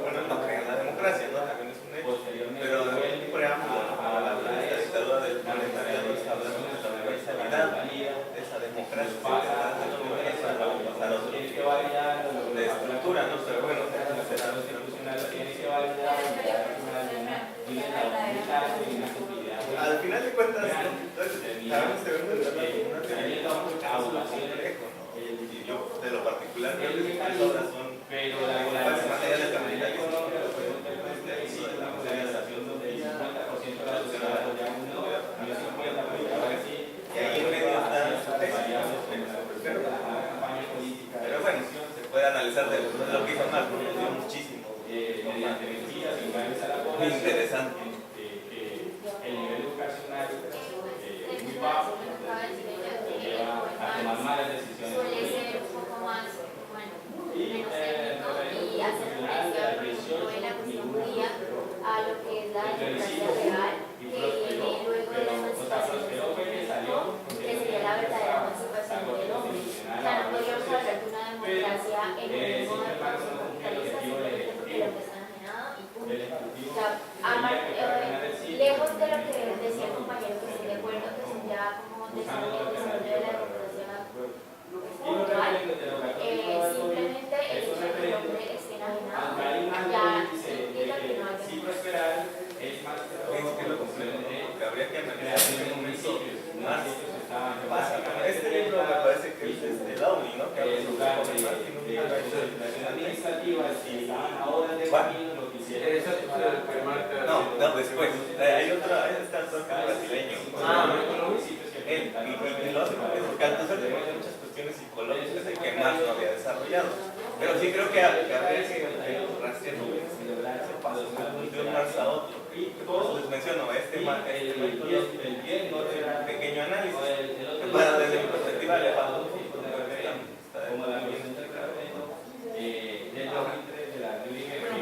bueno, no creen en la democracia, ¿no? También es un hecho. Pero en un preámbulo para la dictadura del proletariado está hablando de la universalidad de esa democracia, a los de estructura, ¿no? Pero bueno, al final de cuentas, sabemos que una teoría muy complejo, ¿no? Y yo, de lo particular, creo que mis obras son más allá del capitalismo, y ahí en medio está pero bueno, se puede analizar de lo que hizo Marx, porque dio muchísimo muy interesante. El nivel educacional es muy bajo, suele ser un poco más, bueno, menos técnico y hace referencia al principio de la cuestión judía a lo que es la democracia real, que viene luego de la emancipación del feminismo, que sería la verdadera emancipación del hombre. O sea, no podríamos hablar de una democracia en el mismo mercado capitalista simplemente porque el hombre está enajenado y punto. O sea, lejos de lo que decía el compañero, que estoy de acuerdo, que son ya como desarrollo de la democracia puntual, simplemente el hecho de que el hombre esté enajenado ya implica que no hay democracia. Es que lo complejo, ¿no? Porque habría que analizar en un momento más básico. Este libro me parece que es de Lowry, ¿no? Que habla sobre problemas y no, después. Hay otro, está el brasileño. Y lo hace porque Althusser tiene muchas cuestiones psicológicas que Marx no había desarrollado. Pero sí creo que habría que rastrear de un Marx a otro. Les menciono este pequeño análisis. Para desde mi perspectiva le falta un poco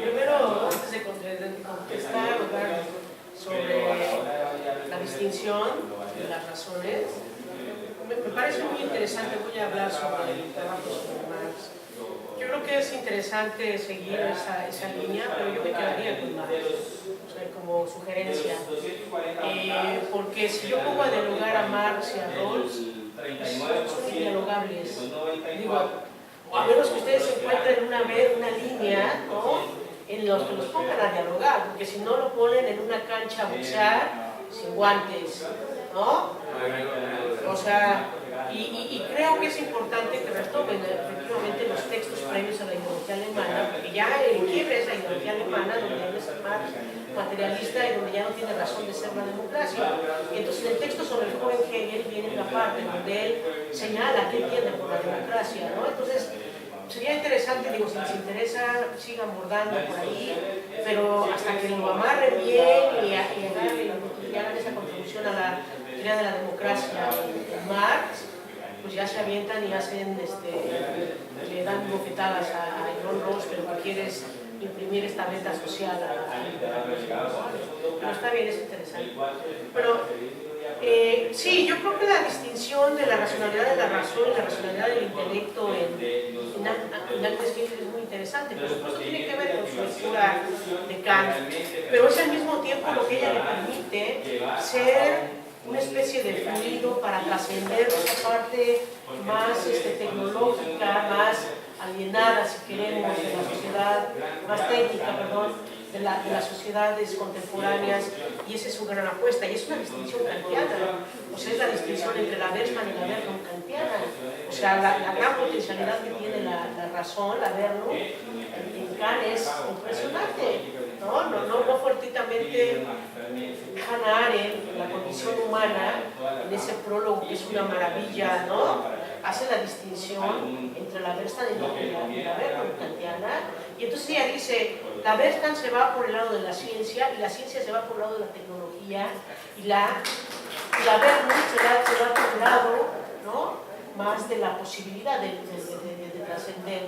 primero, antes de contestar sobre la distinción de las razones, me parece muy interesante. Voy a hablar sobre el trabajo sobre Marx. Yo creo que es interesante seguir esa línea, pero yo me quedaría con Marx, o sea, como sugerencia. Porque si yo pongo a dialogar a Marx y a Rawls, son indialogables. Digo, a menos que ustedes encuentren una línea, ¿no?, en los que los pongan a dialogar, porque si no lo ponen en una cancha a boxear sin guantes, ¿no? O sea, y creo que es importante que retomen efectivamente los textos previos a la ideología alemana, porque ya el quiebre es la ideología alemana, donde hay es más materialista y donde ya no tiene razón de ser la democracia. Y entonces en el texto sobre el joven Hegel viene una parte donde él señala qué entiende por la democracia, ¿no? Entonces, sería interesante, digo, si les interesa, sigan abordando por ahí, pero hasta que lo amarren bien y hagan esa contribución a la teoría de la democracia de Marx, pues ya se avientan y hacen, le dan bofetadas a John Rawls, que lo que quiere es imprimir esta meta social a la pero está bien, es interesante. Pero sí, yo creo que la distinción de la racionalidad de la razón y la racionalidad del intelecto en Agnes Hegel es muy interesante. Por supuesto tiene que ver con su lectura de Kant, pero es al mismo tiempo lo que ella le permite ser una especie de fluido para trascender esa parte más tecnológica, más alienada, si queremos, de la sociedad, más técnica, perdón, de las sociedades contemporáneas, y esa es su gran apuesta, y es una distinción kantiana, o sea, es la distinción entre la Welsmann y la Vernun kantiana, o sea, la gran potencialidad que tiene la razón, la Vernun, en Kant es impresionante, no fortuitamente Hannah Arendt, la condición humana, en ese prólogo que es una maravilla, ¿no?, hace la distinción entre la Welsmann y la Vernun kantiana, y entonces ella dice, la Welsmann se va por el lado de la ciencia y la ciencia se va por el lado de la tecnología y la Vernun se va por el lado, ¿no?, más de la posibilidad de trascender.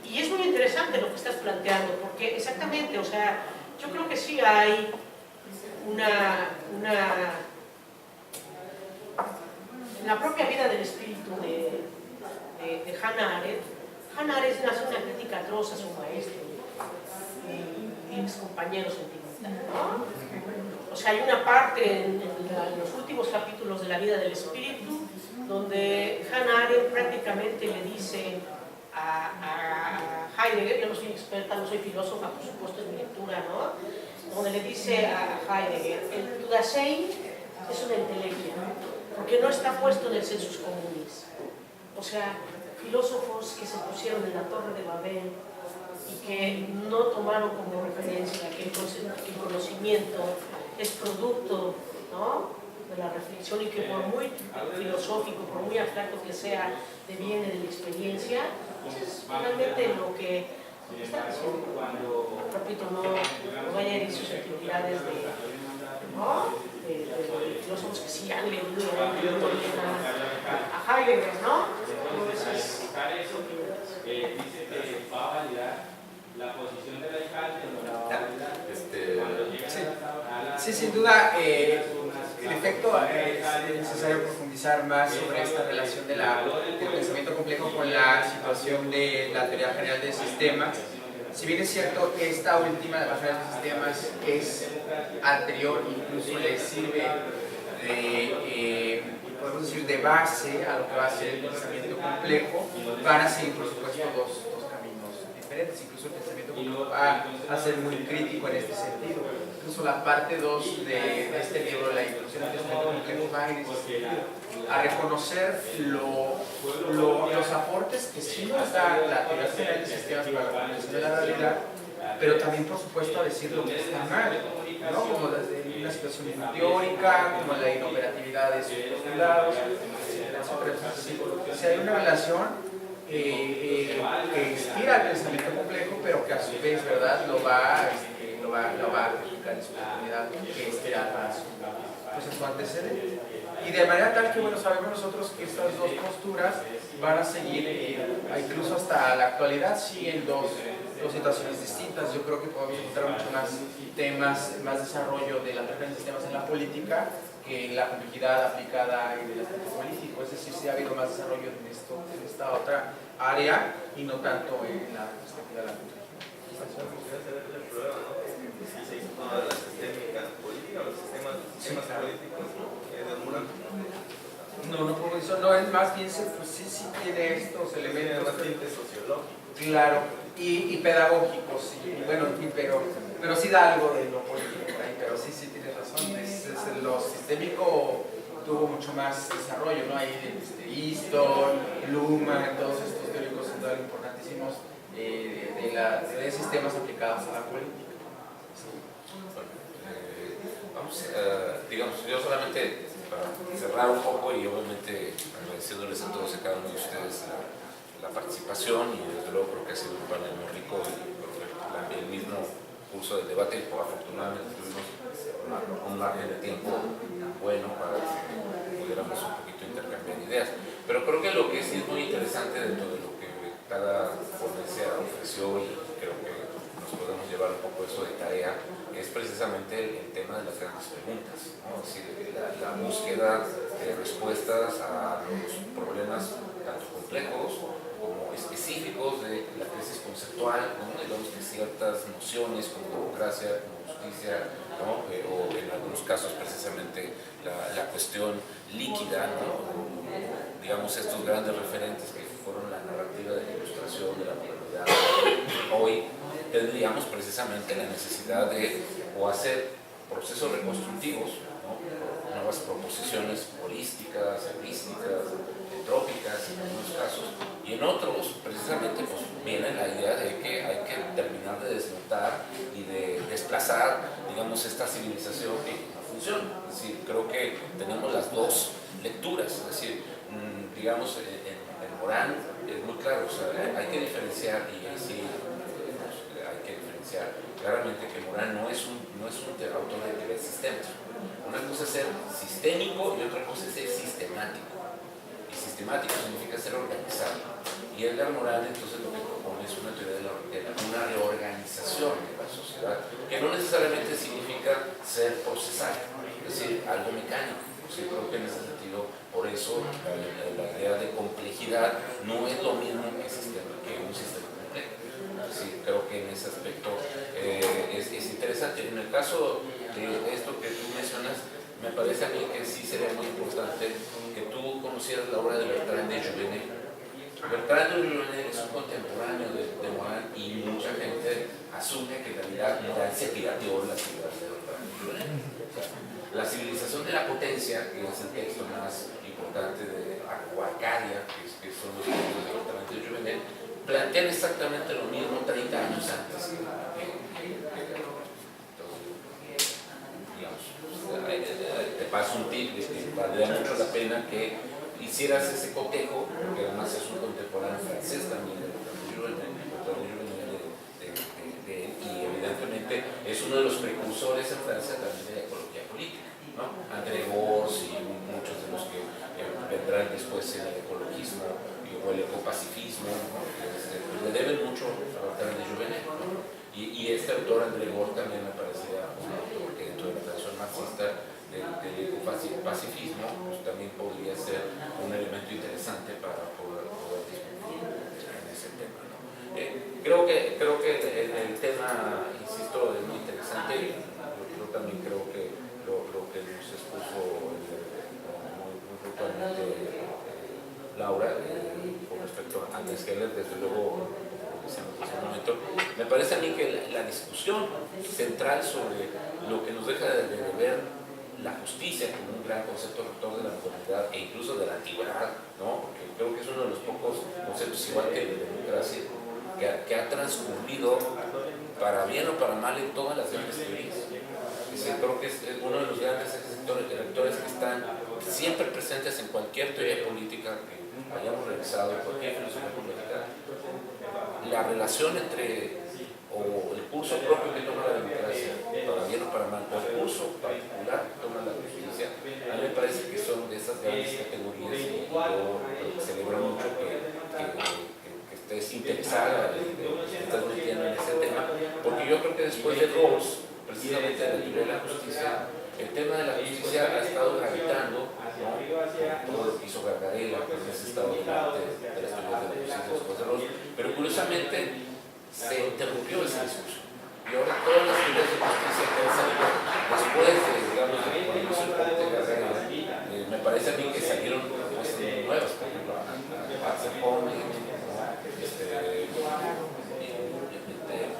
Y es muy interesante lo que estás planteando, porque exactamente, o sea, yo creo que sí hay la propia vida del espíritu de Hannah Arendt. Hannah Arendt hace una crítica atroz a su maestro y mis compañeros sentimentales, ¿no? O sea, hay una parte en los últimos capítulos de la vida del espíritu donde Hannah Arendt prácticamente le dice a Heidegger, yo no soy experta, no soy filósofa, por supuesto es mi lectura, ¿no? Donde le dice a Heidegger, el To Dasein es una entelequia, porque no está puesto en el sensus communis. O sea, filósofos que se pusieron en la Torre de Babel y que no tomaron como referencia que el conocimiento es producto, ¿no?, de la reflexión, y que por muy filosófico, por muy abstracto que sea, deviene de la experiencia. Eso es finalmente lo que está diciendo. Repito, no vaya a herir susceptibilidades de filósofos que sí han leído a Heidegger, ¿no? Entonces, dice que va a validar la posición del alcalde, no la va a validar. Sí, sin duda, en efecto, es necesario profundizar más sobre esta relación del pensamiento complejo con la situación de la teoría general de sistemas. Si bien es cierto que esta última de las general de sistemas es anterior, incluso le sirve de, podemos decir, de base a lo que va a ser el pensamiento complejo, van a seguir, por supuesto, dos caminos diferentes. Incluso el pensamiento complejo va a ser muy crítico en este sentido. Incluso la parte 2 de este libro, la introducción al pensamiento complejo, va en ese sentido, a reconocer los aportes que sí nos da la teoría general de sistemas para la comprensión de la realidad, pero también, por supuesto, a decir lo que está mal, ¿no? Como desde una situación teórica, como la inoperatividad de sus postulados, etc. Si hay una relación que inspira el pensamiento complejo, pero que a su vez, ¿verdad?, lo va a criticar en su comunidad, que es para su antecedente. Y de manera tal que, bueno, sabemos nosotros que estas dos posturas van a seguir, incluso hasta la actualidad, siguen dos situaciones distintas. Yo creo que podemos encontrar mucho más temas, más desarrollo de la teoría de sistemas en la política que en la complejidad aplicada en el aspecto político. Es decir, sí ha habido más desarrollo en esta otra área y no tanto en la perspectiva de la complejidad. Las sistémicas políticas, los sistemas políticos de Morán. No puedo decir, no, es más bien, pues sí tiene estos elementos. Bastante sociológicos. Claro, y pedagógicos, bueno, pero sí da algo de lo político ahí, pero sí tienes razón. Lo sistémico tuvo mucho más desarrollo, ¿no? Ahí Easton, Luhmann, todos estos teóricos importantísimos de sistemas aplicados a la política. Digamos, yo solamente para cerrar un poco y obviamente agradeciéndoles a todos y a cada uno de ustedes la participación, y desde luego creo que ha sido un panel muy rico y el mismo curso del debate, afortunadamente tuvimos un margen de tiempo bueno para que pudiéramos un poquito intercambiar ideas, pero creo que lo que sí es muy interesante dentro de lo que cada ponencia ofreció, y creo que nos podemos llevar un poco eso de tarea, es precisamente el tema de las grandes preguntas, ¿no? Es decir, la búsqueda de respuestas a los problemas tanto complejos como específicos de la crisis conceptual, ¿no? Digamos que ciertas nociones como democracia, como justicia, ¿no? O en algunos casos precisamente la cuestión líquida, ¿no? Digamos estos grandes referentes que fueron la narrativa de la ilustración, de la modernidad. Hoy tendríamos precisamente la necesidad de hacer procesos reconstructivos, ¿no? Nuevas proposiciones holísticas, heurísticas, entrópicas en algunos casos, y en otros precisamente pues viene la idea de que hay que terminar de desmontar y de desplazar, digamos, esta civilización que no funciona. Es decir, creo que tenemos las dos lecturas, es decir, digamos, en Morán es muy claro, o sea, hay que diferenciar, y sí, hay que diferenciar claramente que Morán no es un autor de teoría de sistemas. Una cosa es ser sistémico y otra cosa es ser sistemático. Y sistemático significa ser organizado. Y Edgar Morán entonces lo que propone es una teoría de una reorganización de la sociedad, que no necesariamente significa ser procesal, es decir, algo mecánico. Sí, creo que en ese sentido, por eso la idea de complejidad no es lo mismo que un sistema complejo. Sí, creo que en ese aspecto es interesante. En el caso de esto que tú mencionas, me parece a mí que sí sería muy importante que tú conocieras la obra de Bertrand de Jouvenel. Bertrand de Jouvenel es un contemporáneo de Morán y mucha gente asume que en realidad Morán se pirateó las ideas de Bertrand de Jouvenel. La civilización de la potencia, que es el texto más importante de Arcadia, que son los textos de Bertrand de Jouvenel, plantean exactamente lo mismo 30 años antes te paso un tip, valdría mucho la pena que hicieras ese cotejo, porque además es un contemporáneo francés también de y evidentemente es uno de los precursores en Francia también de la ecología política, ¿no? André Gorz y muchos de los que vendrán después en el ecologismo o el ecopacifismo, ¿no? Le deben mucho a Bertrand de Jouvenel, ¿no? Y este autor, André Gorz, también me parecía un autor que dentro de la tradición marxista del ecopacifismo pues, también podría ser un elemento interesante para poder discutir en ese tema, ¿no? Creo que el tema, insisto, es muy interesante. Yo también creo que lo que nos expuso muy puntualmente Laura con respecto a Agnes Heller, desde luego, en ese momento, me parece a mí que la discusión central sobre lo que nos deja de ver la justicia como un gran concepto rector de la modernidad e incluso de la antigüedad, ¿no? Porque creo que es uno de los pocos conceptos, igual que la democracia, que ha transcurrido para bien o para mal en todas las grandes teorías. Creo que es uno de los grandes rectores que están siempre presentes en cualquier teoría política que hayamos realizado, en cualquier filosofía política. La relación entre o el curso propio que toma la democracia, para bien o para mal, o el curso particular que toma la justicia, a mí me parece que son de esas grandes categorías y yo celebro mucho que estés interesada y que estés metiendo en ese tema, porque yo creo que después de Rawls, precisamente de la teoría de la justicia, el tema de la justicia ha estado gravitando, ¿no? Todo lo que hizo Gargarella, que es ese estado de arte de las teorías de la justicia después de Rawls, pero curiosamente se interrumpió esa discusión. Y ahora todas las teorías de justicia que han salido después de, digamos, de cuando hizo el corte de Gargarella, me parece a mí que salieron propuestas muy nuevas, por ejemplo, a Cepone,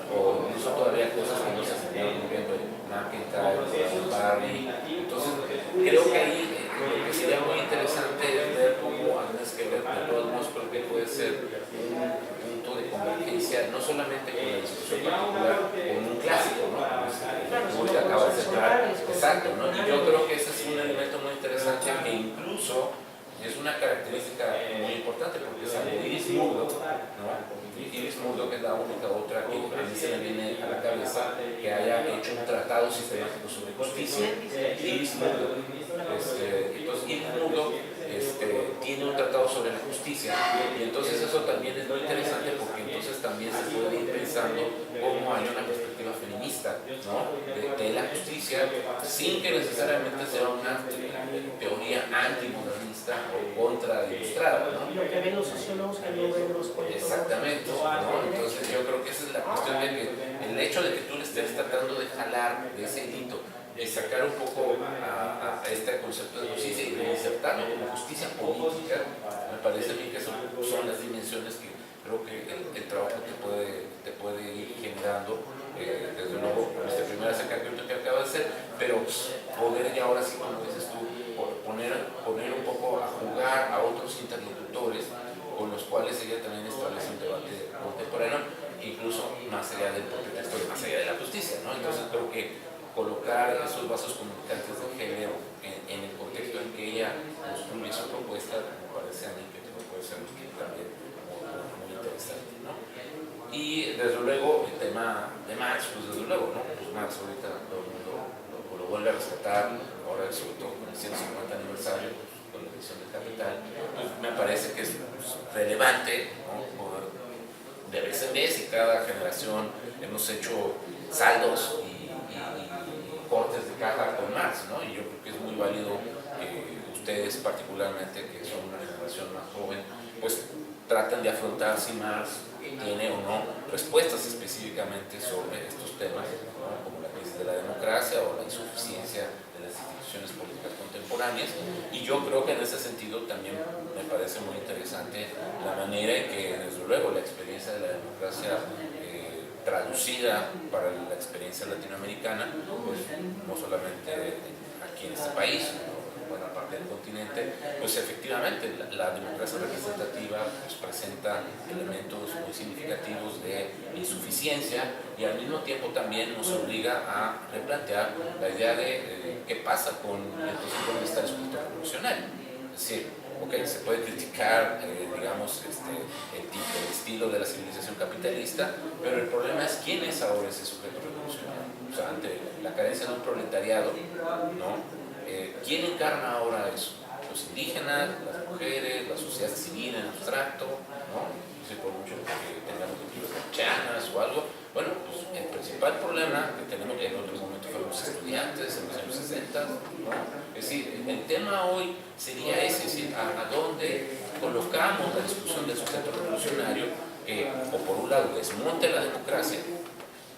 o incluso todavía cosas que no se están viendo en McIntyre, Barry. Entonces, creo que ahí lo que sería muy interesante es ver cómo Agnes Heller, de todos modos, creo que puede ser un punto de convergencia, no solamente con la discusión particular, con un clásico, ¿no? Como que acaba de cerrar. Exacto, ¿no? Y yo creo que ese es un elemento muy interesante que incluso es una característica muy importante, porque salvo Iris Murdoch, ¿no? Iris Murdoch es la única otra que a mí se me viene a la cabeza que haya hecho un tratado sistemático sobre justicia. Iris Murdoch. Entonces, Iris Murdoch tiene un tratado sobre la justicia, y entonces eso también es muy interesante, porque entonces también se puede ir pensando cómo hay una perspectiva feminista, ¿no? de la justicia, sin que necesariamente sea una teoría antimodernista o contrailustrada, ¿no? Lo que ven los sociólogos que no ven los politólogos. Exactamente, ¿no? Entonces yo creo que esa es la cuestión de que el hecho de que tú le estés tratando de jalar de ese hilito y sacar un poco a este concepto de justicia y de insertarlo como justicia política, me parece a mí que son las dimensiones que creo que el trabajo te puede ir generando, desde luego con este primer acercamiento que acaba de hacer, pero poder ya ahora sí, como dices tú, poner un poco a jugar a otros interlocutores con los cuales ella también establece un debate contemporáneo, incluso más allá del propio texto, más allá de la justicia, ¿no? Entonces creo que colocar esos vasos comunicantes de género en el contexto en que ella construye su propuesta, me parece a mí que puede ser también muy interesante, ¿no? Y desde luego el tema de Marx, pues desde luego, ¿no? Pues Marx ahorita todo el mundo lo vuelve a rescatar, ahora sobre todo con el 150 aniversario, con la edición del Capital, pues me parece que es relevante, ¿no? Debe ser vez y cada generación hemos hecho saldos y cortes de caja con Marx, ¿no? Y yo creo que es muy válido que ustedes particularmente, que son una generación más joven, pues tratan de afrontar si Marx tiene o no respuestas específicamente sobre estos temas, ¿no? Como la crisis de la democracia o la insuficiencia de las instituciones políticas contemporáneas. Y yo creo que en ese sentido también me parece muy interesante la manera en que, desde luego, la experiencia de la democracia traducida para la experiencia latinoamericana, pues no solamente aquí en este país, en buena parte del continente, pues efectivamente la democracia representativa pues presenta elementos muy significativos de insuficiencia y al mismo tiempo también nos obliga a replantear la idea de qué pasa con entonces dónde está el sujeto revolucionario. Es decir, ok, se puede criticar, digamos, el estilo de la civilización capitalista, pero el problema es quién es ahora ese sujeto revolucionario. O sea, ante la carencia de un proletariado, ¿no? ¿Quién encarna ahora eso? Los indígenas, las mujeres, la sociedad civil en abstracto, ¿no? No sé, por mucho que tengamos culturas capuchanas o algo. Bueno, pues el principal problema que tenemos, que en otros momentos fueron los estudiantes en los años 60, ¿no? Es decir, el tema hoy sería ese, es decir, a dónde colocamos la discusión del sujeto revolucionario que, o por un lado, desmonte la democracia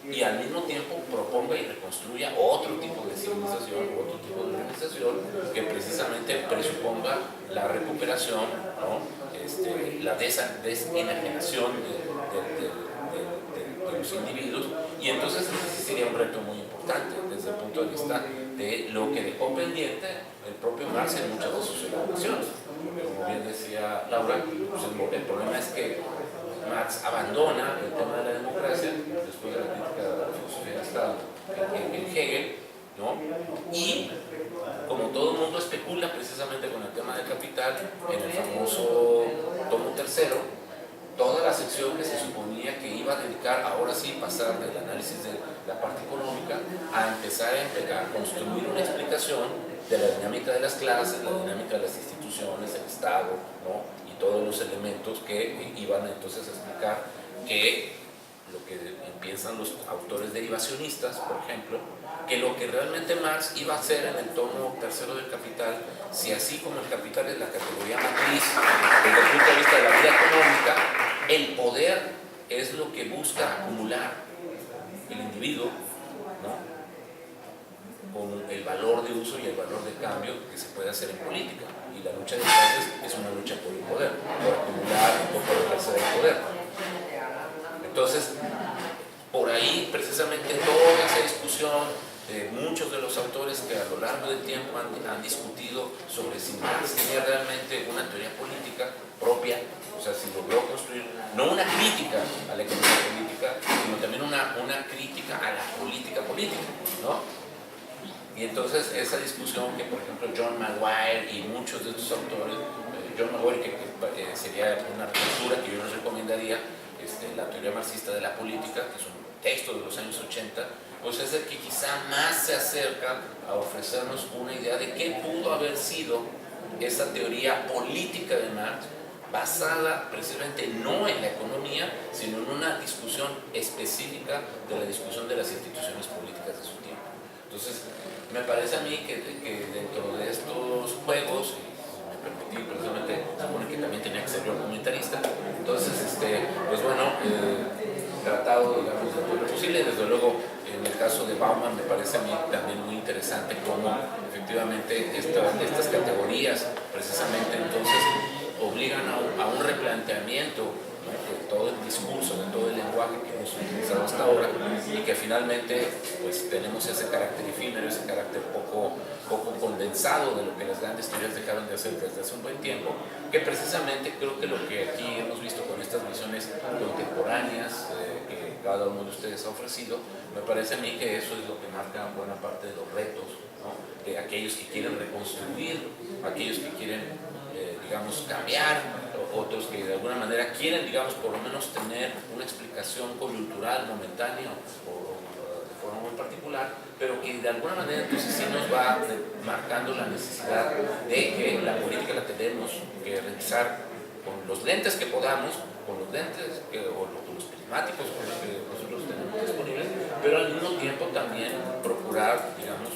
y al mismo tiempo proponga y reconstruya otro tipo de civilización, otro tipo de organización que precisamente presuponga la recuperación, ¿no? La desenajenación de los individuos, y entonces ese sería un reto muy importante desde el punto de vista de lo que dejó pendiente el propio Marx en muchas de sus elaboraciones. Como bien decía Laura, pues el problema es que Marx abandona el tema de la democracia después de la crítica de la filosofía del Estado en Hegel, ¿no? Y como todo el mundo especula precisamente con el tema del capital, en el famoso tomo tercero, toda la sección que se suponía que iba a dedicar, ahora sí, pasar del análisis de la parte económica a empezar a construir una explicación de la dinámica de las clases, la dinámica de las instituciones, el Estado, ¿no? Y todos los elementos que iban entonces a explicar que lo que piensan los autores derivacionistas, por ejemplo, que lo que realmente Marx iba a hacer en el tomo tercero del Capital, si así como el capital es la categoría matriz desde el punto de vista de la vida económica, el poder es lo que busca acumular el individuo, ¿no? Con el valor de uso y el valor de cambio que se puede hacer en política. Y la lucha de clases es una lucha por el poder, por acumular o por ejercer el poder. Entonces, por ahí precisamente toda esa discusión de muchos de los autores que a lo largo del tiempo han discutido sobre si Marx tenía realmente una teoría política propia, o sea, si logró construir no una crítica a la economía política, sino también una crítica a la política, ¿no? Y entonces esa discusión que, por ejemplo, John Maguire y muchos de estos autores, John Maguire, que sería una lectura que yo les recomendaría, la teoría marxista de la política, que es un texto de los años 80, pues es el que quizá más se acerca a ofrecernos una idea de qué pudo haber sido esa teoría política de Marx, basada precisamente no en la economía, sino en una discusión específica de la discusión de las instituciones políticas de su tiempo. Entonces, me parece a mí que dentro de estos juegos, me permití, precisamente, supone que también tenía que ser yo comentarista, entonces, pues bueno, tratado, digamos, de todo lo posible. Desde luego, en el caso de Bauman, me parece a mí también muy interesante cómo efectivamente estas categorías, precisamente, entonces, obligan a un replanteamiento, ¿no? De todo el discurso, de todo el lenguaje que hemos utilizado hasta ahora, y que finalmente pues tenemos ese carácter efímero, ese carácter poco condensado de lo que las grandes teorías dejaron de hacer desde hace un buen tiempo, que precisamente creo que lo que aquí hemos visto con estas visiones contemporáneas que cada uno de ustedes ha ofrecido, me parece a mí que eso es lo que marca buena parte de los retos, ¿no? De aquellos que quieren reconstruir, aquellos que quieren digamos, cambiar, otros que de alguna manera quieren, digamos, por lo menos tener una explicación coyuntural, momentánea o de forma muy particular, pero que de alguna manera entonces sí nos va marcando la necesidad de que la política la tenemos que revisar con los lentes que podamos, con los lentes o con los temáticos con los que nosotros tenemos disponibles, pero al mismo tiempo también procurar, digamos,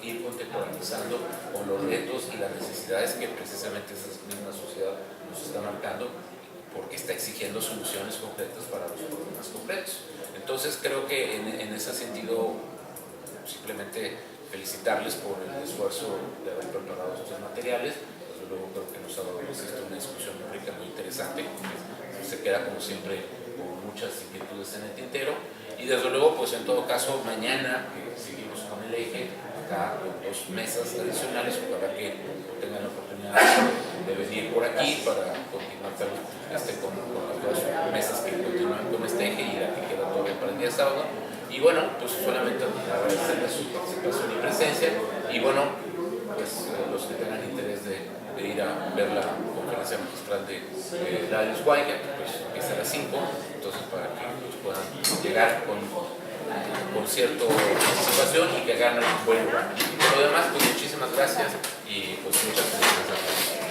ir contemporaneizando con los retos y las necesidades que precisamente esa misma sociedad nos está marcando, porque está exigiendo soluciones concretas para los problemas concretos. Entonces creo que en ese sentido simplemente felicitarles por el esfuerzo de haber preparado estos materiales. Desde luego creo que nos ha dado una discusión muy rica, muy interesante, que se queda como siempre con muchas inquietudes en el tintero. Y desde luego, pues en todo caso, mañana seguimos con el eje, acá con 2 mesas adicionales, ojalá que tengan la oportunidad de venir por aquí para continuar con las 2 mesas que continúan con este eje y la que queda todavía para el día sábado. Y bueno, pues solamente agradecerles su participación y presencia, y bueno, pues los que tengan interés de ir a ver la conferencia magistral de Darius Weiger, pues empieza a las 5, entonces para que pues, puedan llegar con cierta participación y que hagan un buen lugar. Por lo demás, pues muchísimas gracias y pues muchas felicidades a todos.